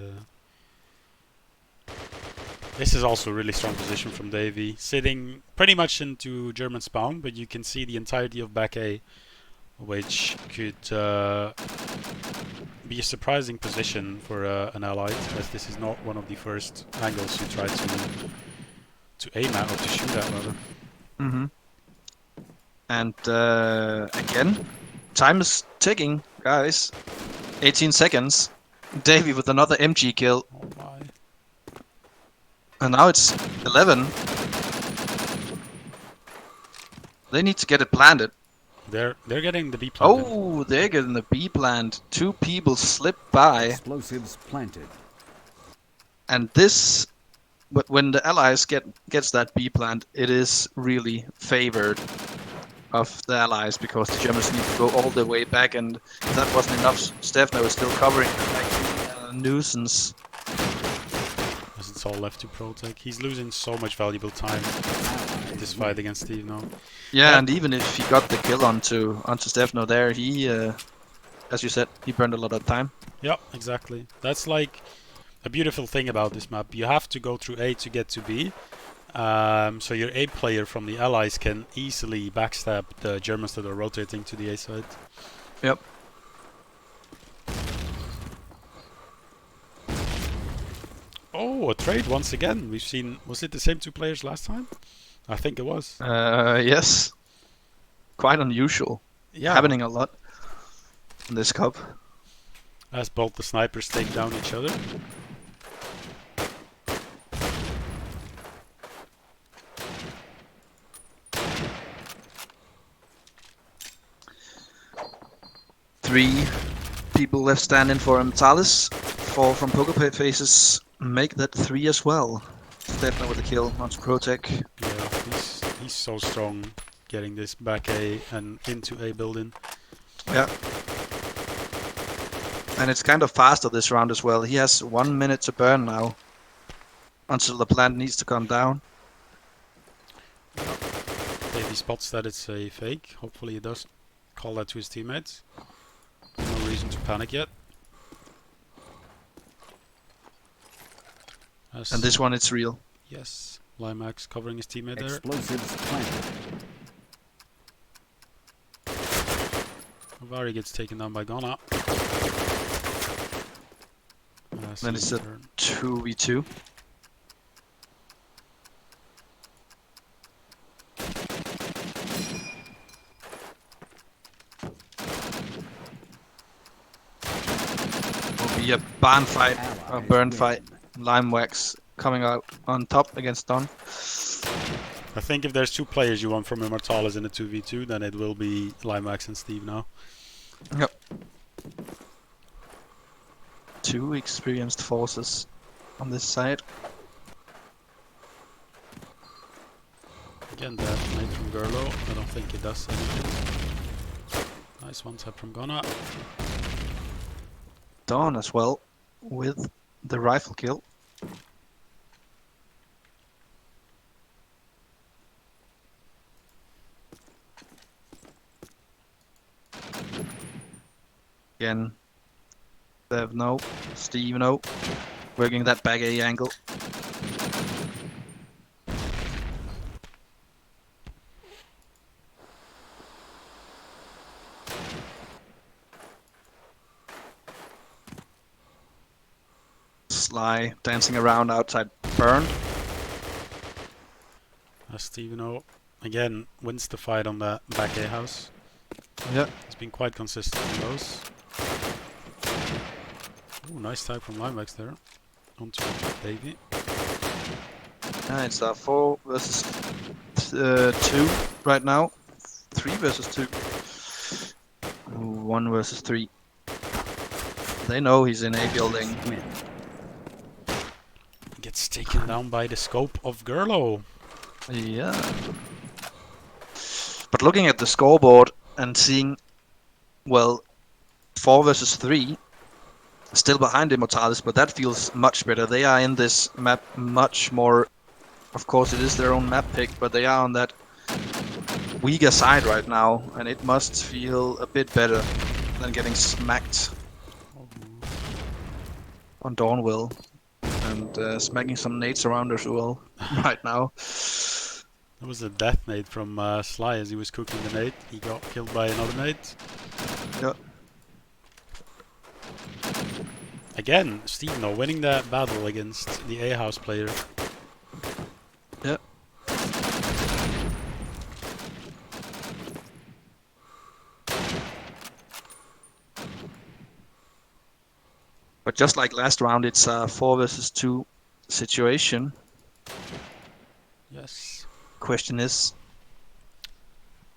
this is also a really strong position from Davey, sitting pretty much into German spawn, but you can see the entirety of back A, which could be a surprising position for an ally, as this is not one of the first angles you try to aim at or to shoot at rather. Mm-hmm. And again, time is ticking, guys. 18 seconds. Davey with another MG kill. Oh my. And now it's 11. They need to get it planted. They're getting the B planted. Oh, they're getting the B plant. 2 people slip by. Explosives planted. And this, when the allies gets that B plant, it is really favored of the allies because the Germans need to go all the way back, and if that wasn't enough, Stefano is still covering like a nuisance. As it's all left to Protec. He's losing so much valuable time in this fight against Steve now. Yeah, and even if he got the kill onto Stefano there, he, as you said, he burned a lot of time. Yeah, exactly. That's like a beautiful thing about this map. You have to go through A to get to B. So your A player from the allies can easily backstab the Germans that are rotating to the A side. Yep. Oh, a trade once again. We've seen... Was it the same 2 players last time? I think it was. Yes. Quite unusual. Yeah. Happening a lot in this cup. As both the snipers take down each other. Three people left standing for Immortalis. 4 from Pokerfaces make that 3 as well. Stefano with a kill onto Protec. Yeah, he's so strong getting this back A and into A building. Yeah. And it's kind of faster this round as well. He has 1 minute to burn now until the plant needs to come down. Davey spots that it's a fake. Hopefully he does call that to his teammates. No reason to panic yet. And this one, it's real. Yes, Limax covering his teammate there. Explosives planted. Then it's a 2v2. Will be a barn fight, a burn fight. Lime Wax coming out on top against Don. I think if there's 2 players you want from Immortalis in a 2v2, then it will be Limax and Steve now. Yep. two experienced forces on this side. Again, that nade from Gerlo. I don't think it does anything. Nice one tap from Ghana. Dawn as well with the rifle kill. Again, Dev no, Steve no, working that back A angle. Sly dancing around outside Burn. Steveno again wins the fight on that back A house. Yeah. He's been quite consistent in those. Ooh, nice tag from Limex there. Onto Davey. It's 4 versus 2 right now. 3 versus 2. 1 versus 3. They know he's in A building. Win. Gets taken down by the scope of Gerlo. Yeah. But looking at the scoreboard and seeing, well, 4 versus 3, still behind Immortalis, but that feels much better. They are in this map much more. Of course, it is their own map pick, but they are on that weaker side right now, and it must feel a bit better than getting smacked on Dawnwill and smacking some nades around as well right now. That was a death nade from Sly as he was cooking the nade. He got killed by another nade. Yeah. Again, Steveno winning that battle against the A house player. Yeah. But just like last round, it's a 4 versus 2 situation. Yes. Question is,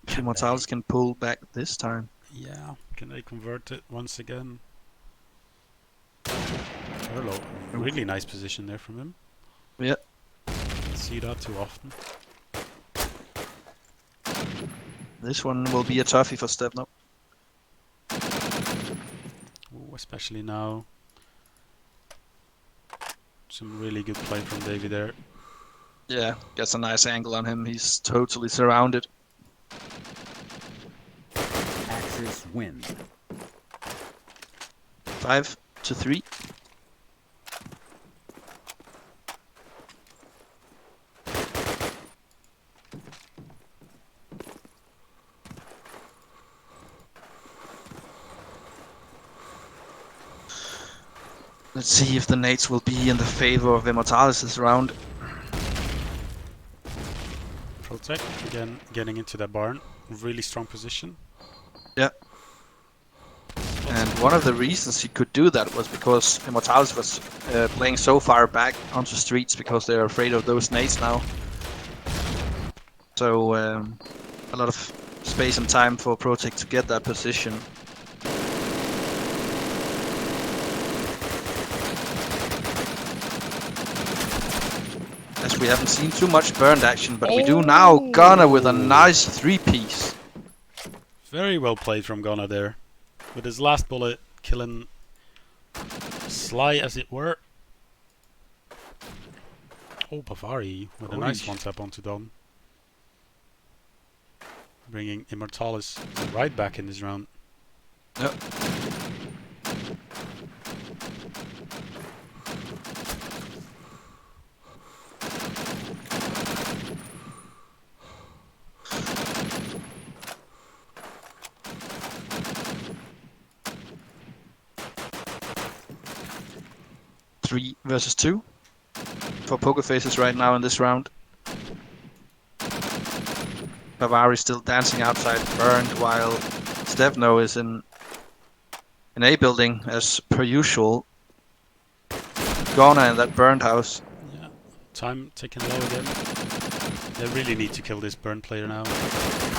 if Immortalis can pull back this time. Yeah. Can they convert it once again? Gerlo, really nice position there from him. Yeah. Don't see that too often. This one will be a toughie for Stepno. Ooh, especially now. Some really good play from Davey there. Yeah, gets a nice angle on him. He's totally surrounded. Axis win. 5 to 3. Let's see if the nades will be in the favor of Immortalis this round. Protect, again, getting into that barn. Really strong position. Yeah. And one of the reasons he could do that was because Immortalis was playing so far back onto streets because they're afraid of those nades now. So a lot of space and time for Protect to get that position. As we haven't seen too much burned action, but we do now. Ghana with a nice 3-piece. Very well played from Ghana there. With his last bullet killing Sly as it were. Oh, Bavari with a nice one tap onto Don. Bringing Immortalis right back in this round. Yep. Three versus 2 for Pokerfaces right now in this round. Bavari still dancing outside Burned while Stevno is in A building as per usual. Ghana in that burned house. Yeah, time ticking low again. They really need to kill this burn player now.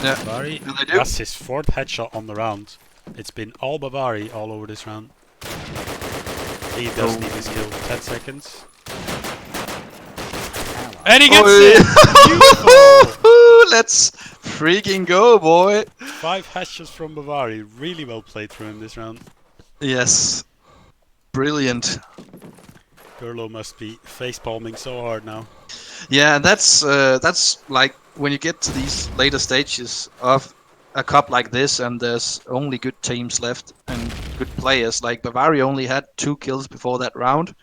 Yeah, Bavari, and they do. that's his 4th headshot on the round. It's been all Bavari all over this round. He does need this kill. 10 seconds. Ally. And he gets Oi. it! Beautiful! Let's freaking go, boy! 5 hatches from Bavari. Really well played from him this round. Yes. Brilliant. Gerlo must be facepalming so hard now. Yeah, that's like when you get to these later stages of a cup like this, and there's only good teams left and good players. Like Bavaria only had 2 kills before that round,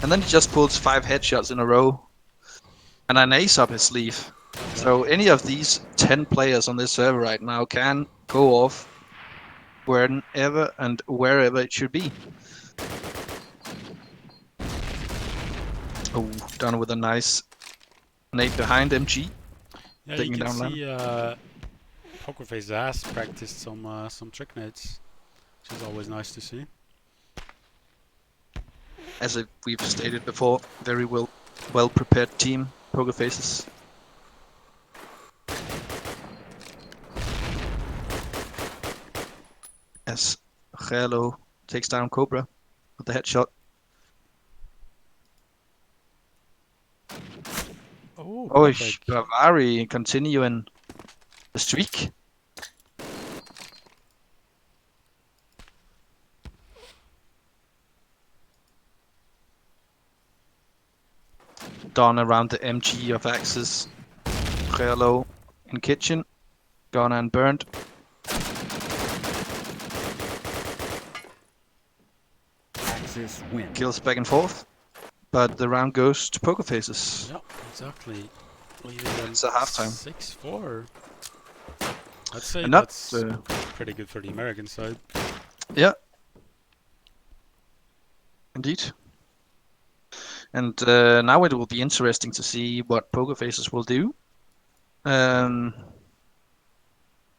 and then he just pulls 5 headshots in a row, and an ace up his sleeve. So any of these 10 players on this server right now can go off whenever and wherever it should be. Oh, done with a nice nade behind MG. Yeah, Taking you can down see Pokerfaces has practiced some trick nades, which is always nice to see. As we've stated before, very well prepared team, Pokerfaces. As Hello takes down Cobra with the headshot. Oh, Oh, perfect. Bavari continuing the streak. Done around the MG of Axis. Hello in kitchen. Gone and burned. Axis wins. Kills back and forth. But the round goes to Pokerfaces. Yeah, exactly. Leaving them It's a halftime. 6-4. I'd say And that's not, pretty good for the American side. Yeah. Indeed. And now it will be interesting to see what Pokerfaces will do.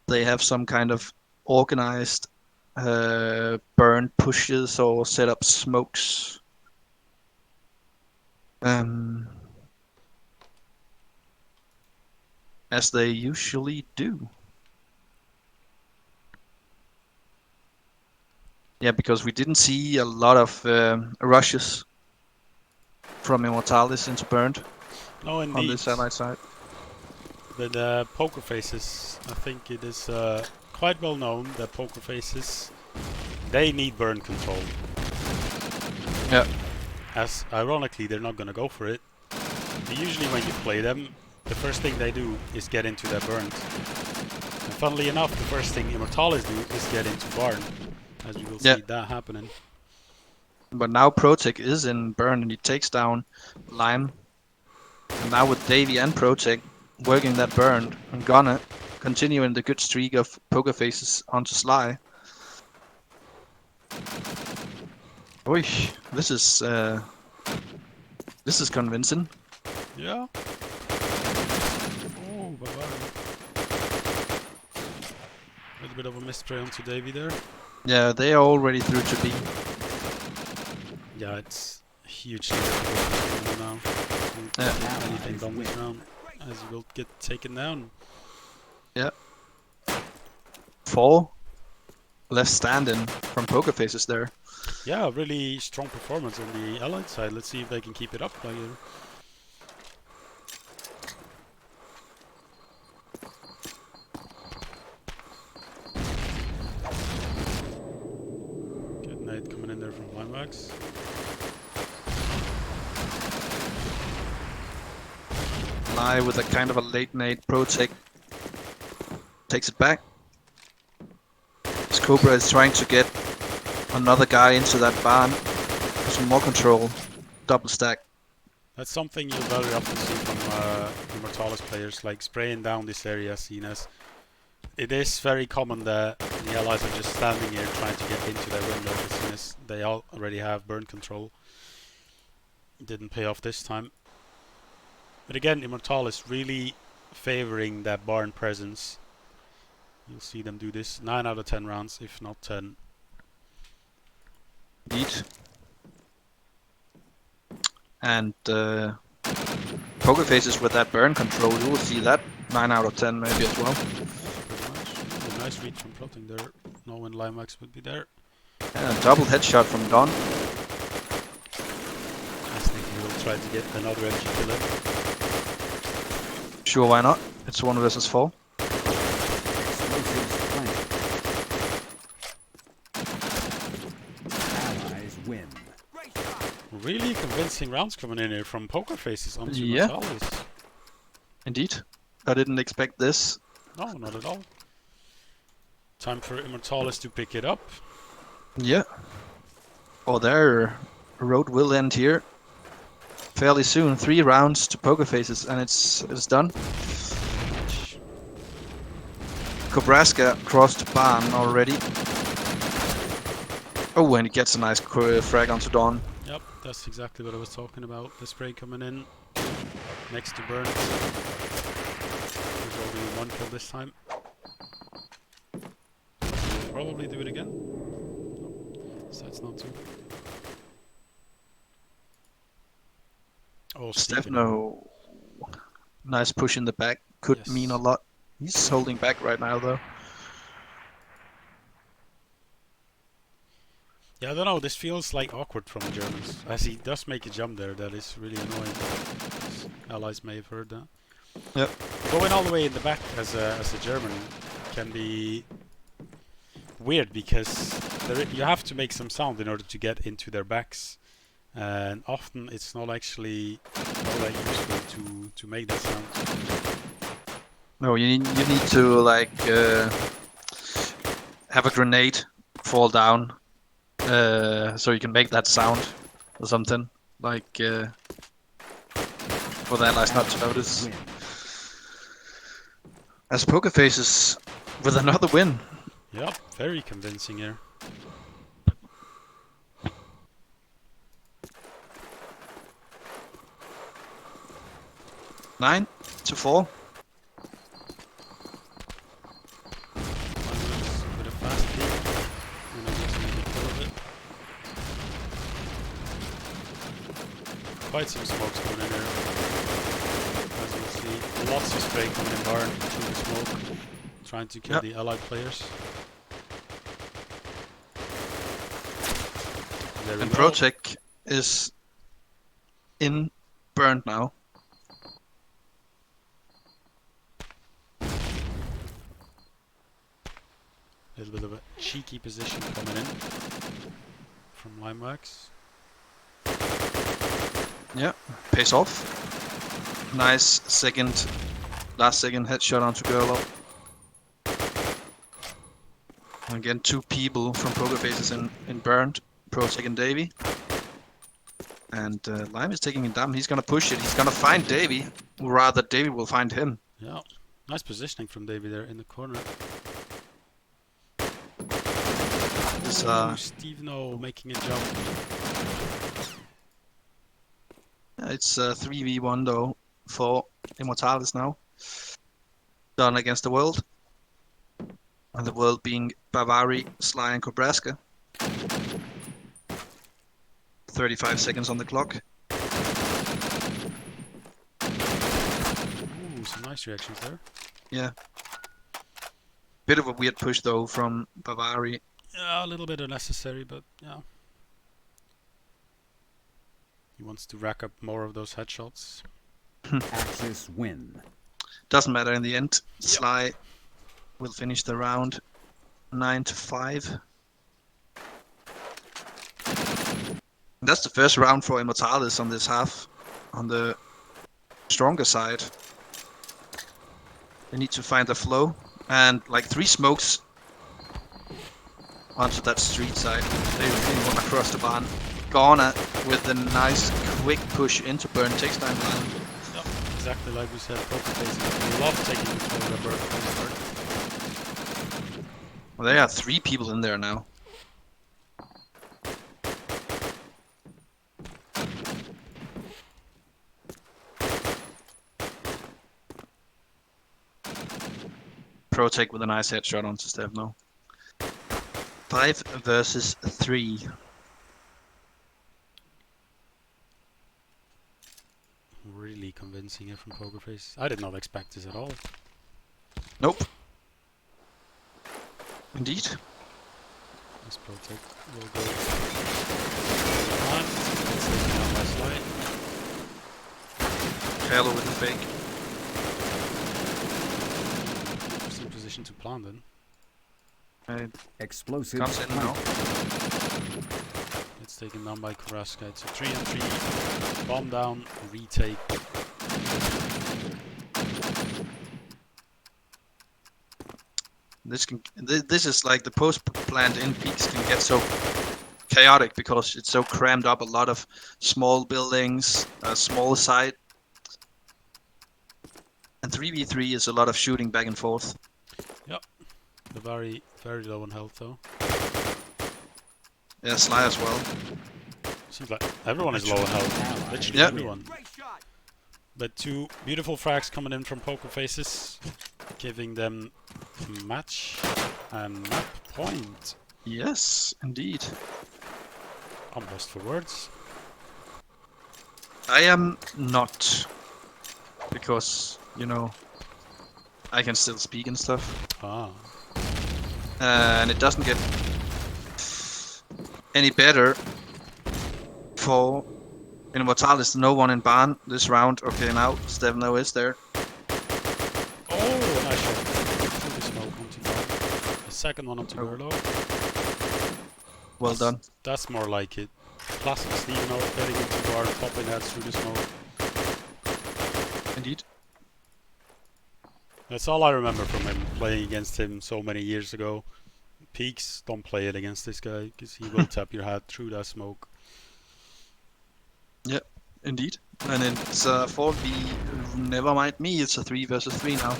They have some kind of organized burn pushes or set up smokes. As they usually do. Yeah, because we didn't see a lot of rushes from Immortalis into burned No, on indeed. this allied side. But Pokerfaces, I think it is quite well known that Pokerfaces, they need burn control. Yeah. As ironically, they're not gonna go for it. But usually when you play them, the first thing they do is get into their burn. And funnily enough, the first thing Immortalis do is get into barn. As you will see that happening. But now Protec is in burn and he takes down Lime. And now with Davey and Protec working that burn and gonna continuing the good streak of Pokerfaces onto Sly. Oi, this is convincing. Yeah. Oh, bye-bye. A little bit of a misspray onto Davey there. Yeah, they are already through to B. Yeah, it's hugely difficult now. Anything done this round, as you will get taken down. Yeah. 4 left standing from Pokerfaces there. Yeah, really strong performance on the Allied side. Let's see if they can keep it up later. Good nade coming in there from Linebags. Lie with a kind of a late nade. Protec takes it back. As Cobra is trying to get another guy into that barn for some more control. Double stack. That's something you very often see from Immortalis players, like spraying down this area, seen as it is very common that the allies are just standing here trying to get into their window as soon as they already have burn control. It didn't pay off this time. But again, Immortalis really favoring that barn presence. You'll see them do this 9 out of 10 rounds, if not 10. Indeed. And Pokerfaces with that burn control, you will see that 9 out of 10 maybe as well. Pretty much. A nice read from plotting there, knowing Limax would be there. And a double headshot from Don. think he will try to get another edge kill in. Sure, why not? It's 1 versus 4. Explosives planted. Allies win. Really convincing rounds coming in here from Pokerfaces onto Yeah. Immortalis. Indeed. I didn't expect this. No, not at all. Time for Immortalis to pick it up. Yeah. Oh, their road will end here fairly soon. 3 rounds to Pokerfaces, and it's done. Kobraska crossed Barn already. Oh, and he gets a nice frag onto Dawn. Yep, that's exactly what I was talking about. The spray coming in next to Burn. There's only 1 kill this time. We'll probably do it again. No, so it's not too. Oh, Stefano, nice push in the back. Could Yes. mean a lot. He's holding back right now, though. Yeah, I don't know, this feels like awkward from the Germans. As he does make a jump there, that is really annoying. His allies may have heard that. Yep. Going all the way in the back as a German can be weird because you have to make some sound in order to get into their backs. And often it's not actually all that useful to make that sound. No, you need to like have a grenade fall down so you can make that sound or something like for the allies not to notice. Win. As Pokerfaces with another win. Yeah, very convincing here. Nine to 4. With a fast peak, and I'm just making a kill of it. Quite some smokes going in there. As you'll see, lots of spray coming in barn through the smoke, trying to kill Yep. the allied players. There we And go. Protech is in burned now. A little bit of a cheeky position coming in from Limewax. Yeah, pays off. Nice last second headshot onto Gerlo. Again, 2 people from Pokerfaces in burned, Protech and Davey. And Lime is taking him down. He's gonna push it. He's gonna find Davey, or rather, Davey will find him. Yeah, nice positioning from Davey there in the corner. This, Steveno making a jump. it's 3v1 though for Immortalis now. Done against the world. And the world being Bavari, Sly, and Kobraska. 35 seconds on the clock. Ooh, some nice reactions there. Yeah. Bit of a weird push though from Bavari. Yeah, a little bit unnecessary, but yeah. He wants to rack up more of those headshots. Axis win. Doesn't matter in the end. Sly will finish the round 9 to 5. And that's the first round for Immortalis on this half. On the stronger side. They need to find the flow. And like 3 smokes onto that street side. They really want to cross the barn. Garner with a nice quick push into Burn takes time line. Yep, exactly like we said, Pokerfaces. They love taking control of the bird from the bird. Well, there are 3 people in there now. Protech with a nice headshot onto Stefano. 5 versus 3. Really convincing here from Pokerface. I did not expect this at all. Nope. Indeed. This Protect will go on. It's taken out by Sly. Carlo with the fake. Interesting position to plant in. Explosive Comes in now. It's taken down by Karaska. It's a 3-on-3. Bomb down, retake. This is like the post plant in peaks can get so chaotic because it's so crammed up. A lot of small buildings, a small site, and 3v3 is a lot of shooting back and forth. They're very, very low on health though. Yeah, Sly as well. Seems like everyone is low on health. Literally Yeah. everyone. But two beautiful frags coming in from Pokerfaces, giving them match and map point. Yes, indeed. I'm lost for words. I am not, because you know I can still speak and stuff, Ah, and it doesn't get any better for Immortalis. No one in barn this round. Okay, now Stevno is there. oh, nice shot. Through the smoke onto Barn. The second one onto Gurlo. Well done. That's more like it. Classic Steveno getting into Barn, popping out through the smoke. Indeed. That's all I remember from him, playing against him so many years ago. Peaks, don't play it against this guy, because he will tap your hat through that smoke. Indeed. And it's 4v. Never mind me. It's a 3 versus 3 now.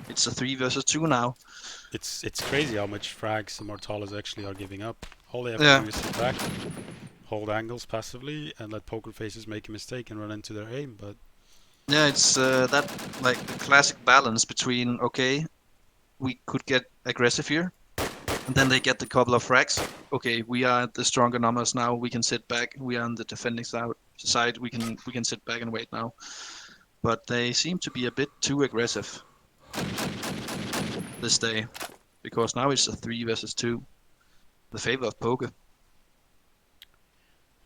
It's a 3 versus 2 now. It's crazy how much frags Immortalis actually are giving up. All they have Yeah. to do is sit back, hold angles passively, and let Pokerfaces make a mistake and run into their aim. But Yeah, it's that like the classic balance between okay, we could get aggressive here, and then they get the couple of frags. Okay, we are the stronger numbers now. We can sit back. We are on the defending side. We can sit back and wait now. But they seem to be a bit too aggressive this day, because now it's a 3 versus 2. The favor of poker.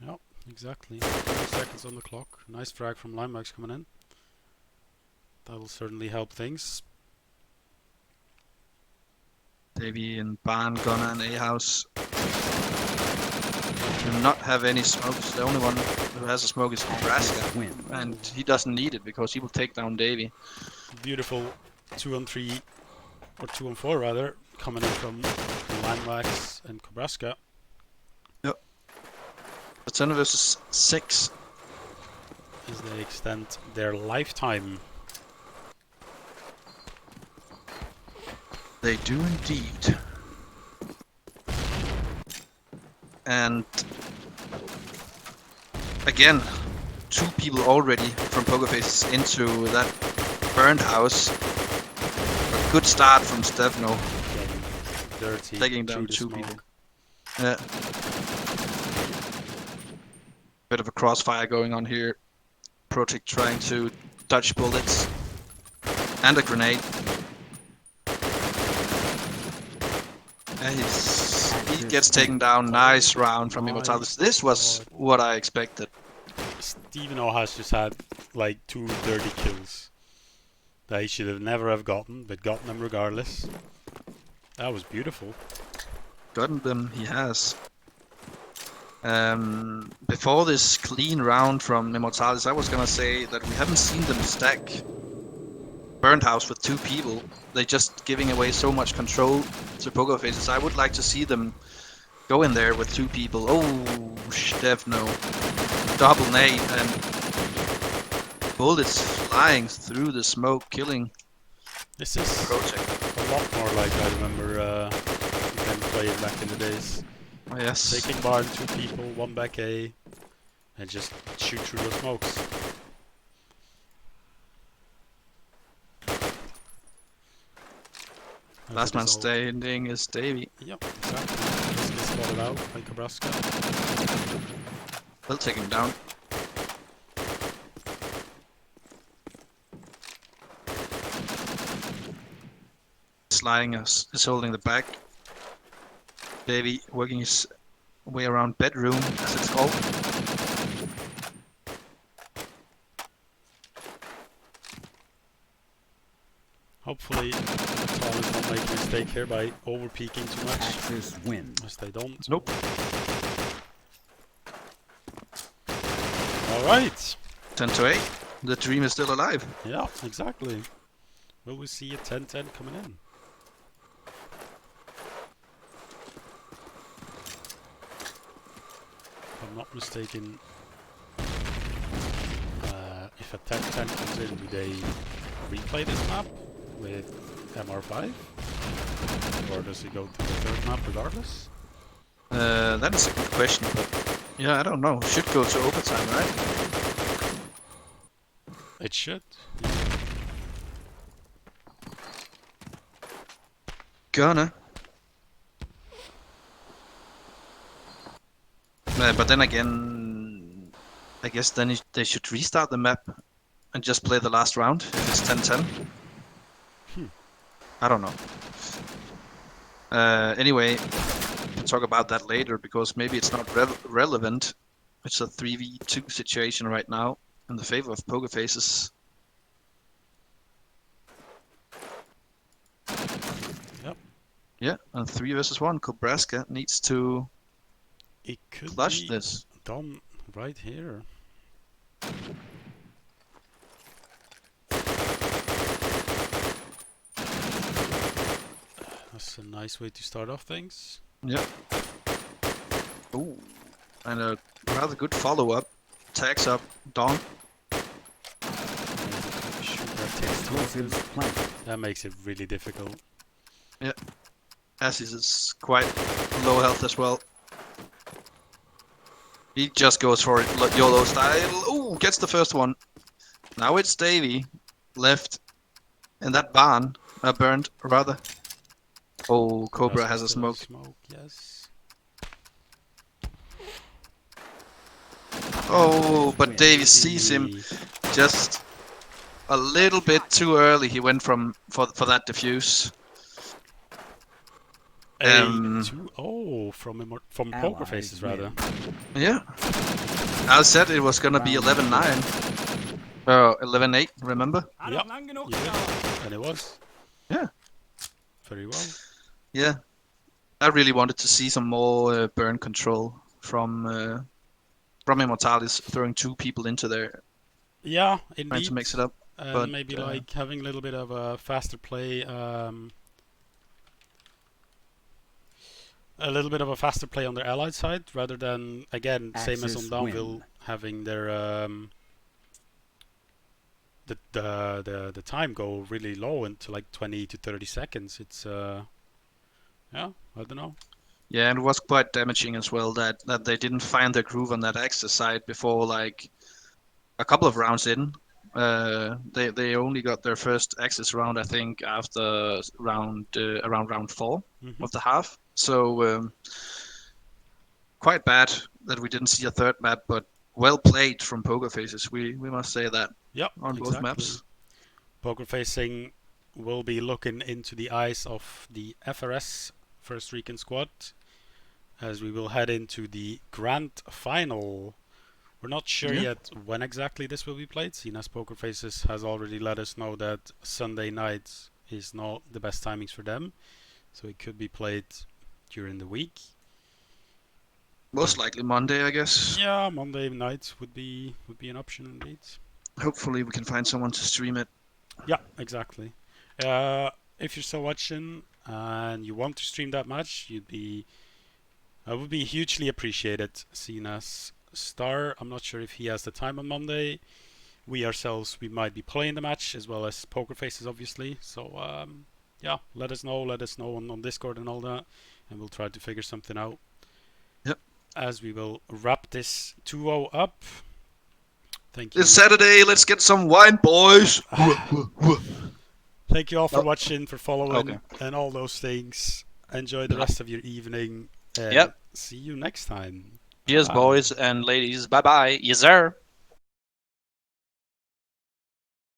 yeah, exactly. 30 seconds on the clock. Nice frag from Linebags coming in. That'll certainly help things. Davey and Barn, Gunner and A-House do not have any smokes. The only one who has a smoke is Nebraska, win. and he doesn't need it because he will take down Davey. Beautiful 2-on-3, or 2-on-4 rather, coming in from Linebags and Nebraska. The 10 versus 6. As they extend their lifetime. They do indeed. And again, 2 people already from Pokerfaces into that burned house. A good start from Stefano, Dirty. taking down through the 2 smoke. people. Yeah. Bit of a crossfire going on here. Project trying to dodge bullets. And a grenade. And he gets taken down. Nice round from Immortalis. This was what I expected. Steveno has just had like 2 dirty kills that he should have never have gotten, but gotten them regardless. That was beautiful. Gotten them, he has. Before this clean round from Immortalis, I was gonna say that we haven't seen them stack Burned House with 2 people. They're just giving away so much control to Pokerfaces. I would like to see them go in there with 2 people. Oh, Stefno. Double nade and bullets flying through the smoke, killing This is Project. a lot more like I remember them playing back in the days. Oh, yes. Taking Barn, 2 people, 1 back A, and just shoot through the smokes. Last man standing is Davey. Yep, exactly. Just gets spotted out by Nebraska. They'll take him down. Sliding is holding the back. Davey working his way around bedroom, as it's called. hopefully Immortalis don't make a mistake here by over peeking too much. Axis win. As they don't. Nope. Alright. 10 to 8. The dream is still alive. Yeah, exactly. Will we see a 10-10 coming in? If I'm not mistaken, if a 10-10 comes in, do they replay this map with MR5? Or does it go to the third map regardless? That is a good question, but yeah, I don't know. Should go to overtime, right? It should. Gonna. But then again, I guess then they should restart the map and just play the last round if it's 10-10. I don't know. Anyway, we'll talk about that later because maybe it's not relevant. It's a 3v2 situation right now in the favor of Pokerfaces. Yep. Yeah, and 3 versus 1. Kobraska needs to It could clutch be this. done right here. That's a nice way to start off things. Yeah. Ooh, and a rather good follow-up. Tags up, Dawn. Explosives planted. That makes it really difficult. Yeah. Assis is quite low health as well. He just goes for it, YOLO style. Ooh, gets the first one. Now it's Davey left in that barn. Burned, rather. Oh, Cobra That's has a still smoke. Yes. Oh, but Davey sees him just a little bit too early. He went for that defuse. From Ally Pokerfaces rather. win. Yeah. I said it was gonna be 11-9. 11-8, remember? Yeah, and it was. Yeah. Very well. Yeah. I really wanted to see some more burn control from Immortalis throwing 2 people into there, Yeah, trying indeed. to mix it up. And but, maybe like having a little bit of a faster play. A little bit of a faster play on their allied side, rather than again same as on Axis Downville win. having their the time go really low into like 20 to 30 seconds. It's yeah, I don't know. Yeah, and it was quite damaging as well that they didn't find their groove on that Axis side before like a couple of rounds in. They only got their first Axis round, I think, after around round 4 of the half. So quite bad that we didn't see a third map, but well played from Pokerfaces. We must say that. Yep, on both maps. Poker Facing will be looking into the eyes of the FRS First Recon squad as we will head into the grand final. We're not sure yet when exactly this will be played, seeing as Poker Faces has already let us know that Sunday night is not the best timings for them, so it could be played during the week. Most likely Monday, I guess. Yeah, Monday night would be an option indeed. Hopefully we can find someone to stream it. Yeah, exactly. If you're still watching and you want to stream that match, I would be hugely appreciated. Seeing as Star, I'm not sure if he has the time on Monday. We ourselves, we might be playing the match as well as Poker Faces, obviously. So yeah, let us know on Discord and all that, and we'll try to figure something out. Yep. As we will wrap this 2-0 up. Thank you. It's Saturday, let's get some wine, boys! Thank you all for watching, for following, Okay. and all those things. Enjoy the rest of your evening. And Yep. see you next time. Cheers, Bye. boys and ladies. Bye-bye. Yes, sir.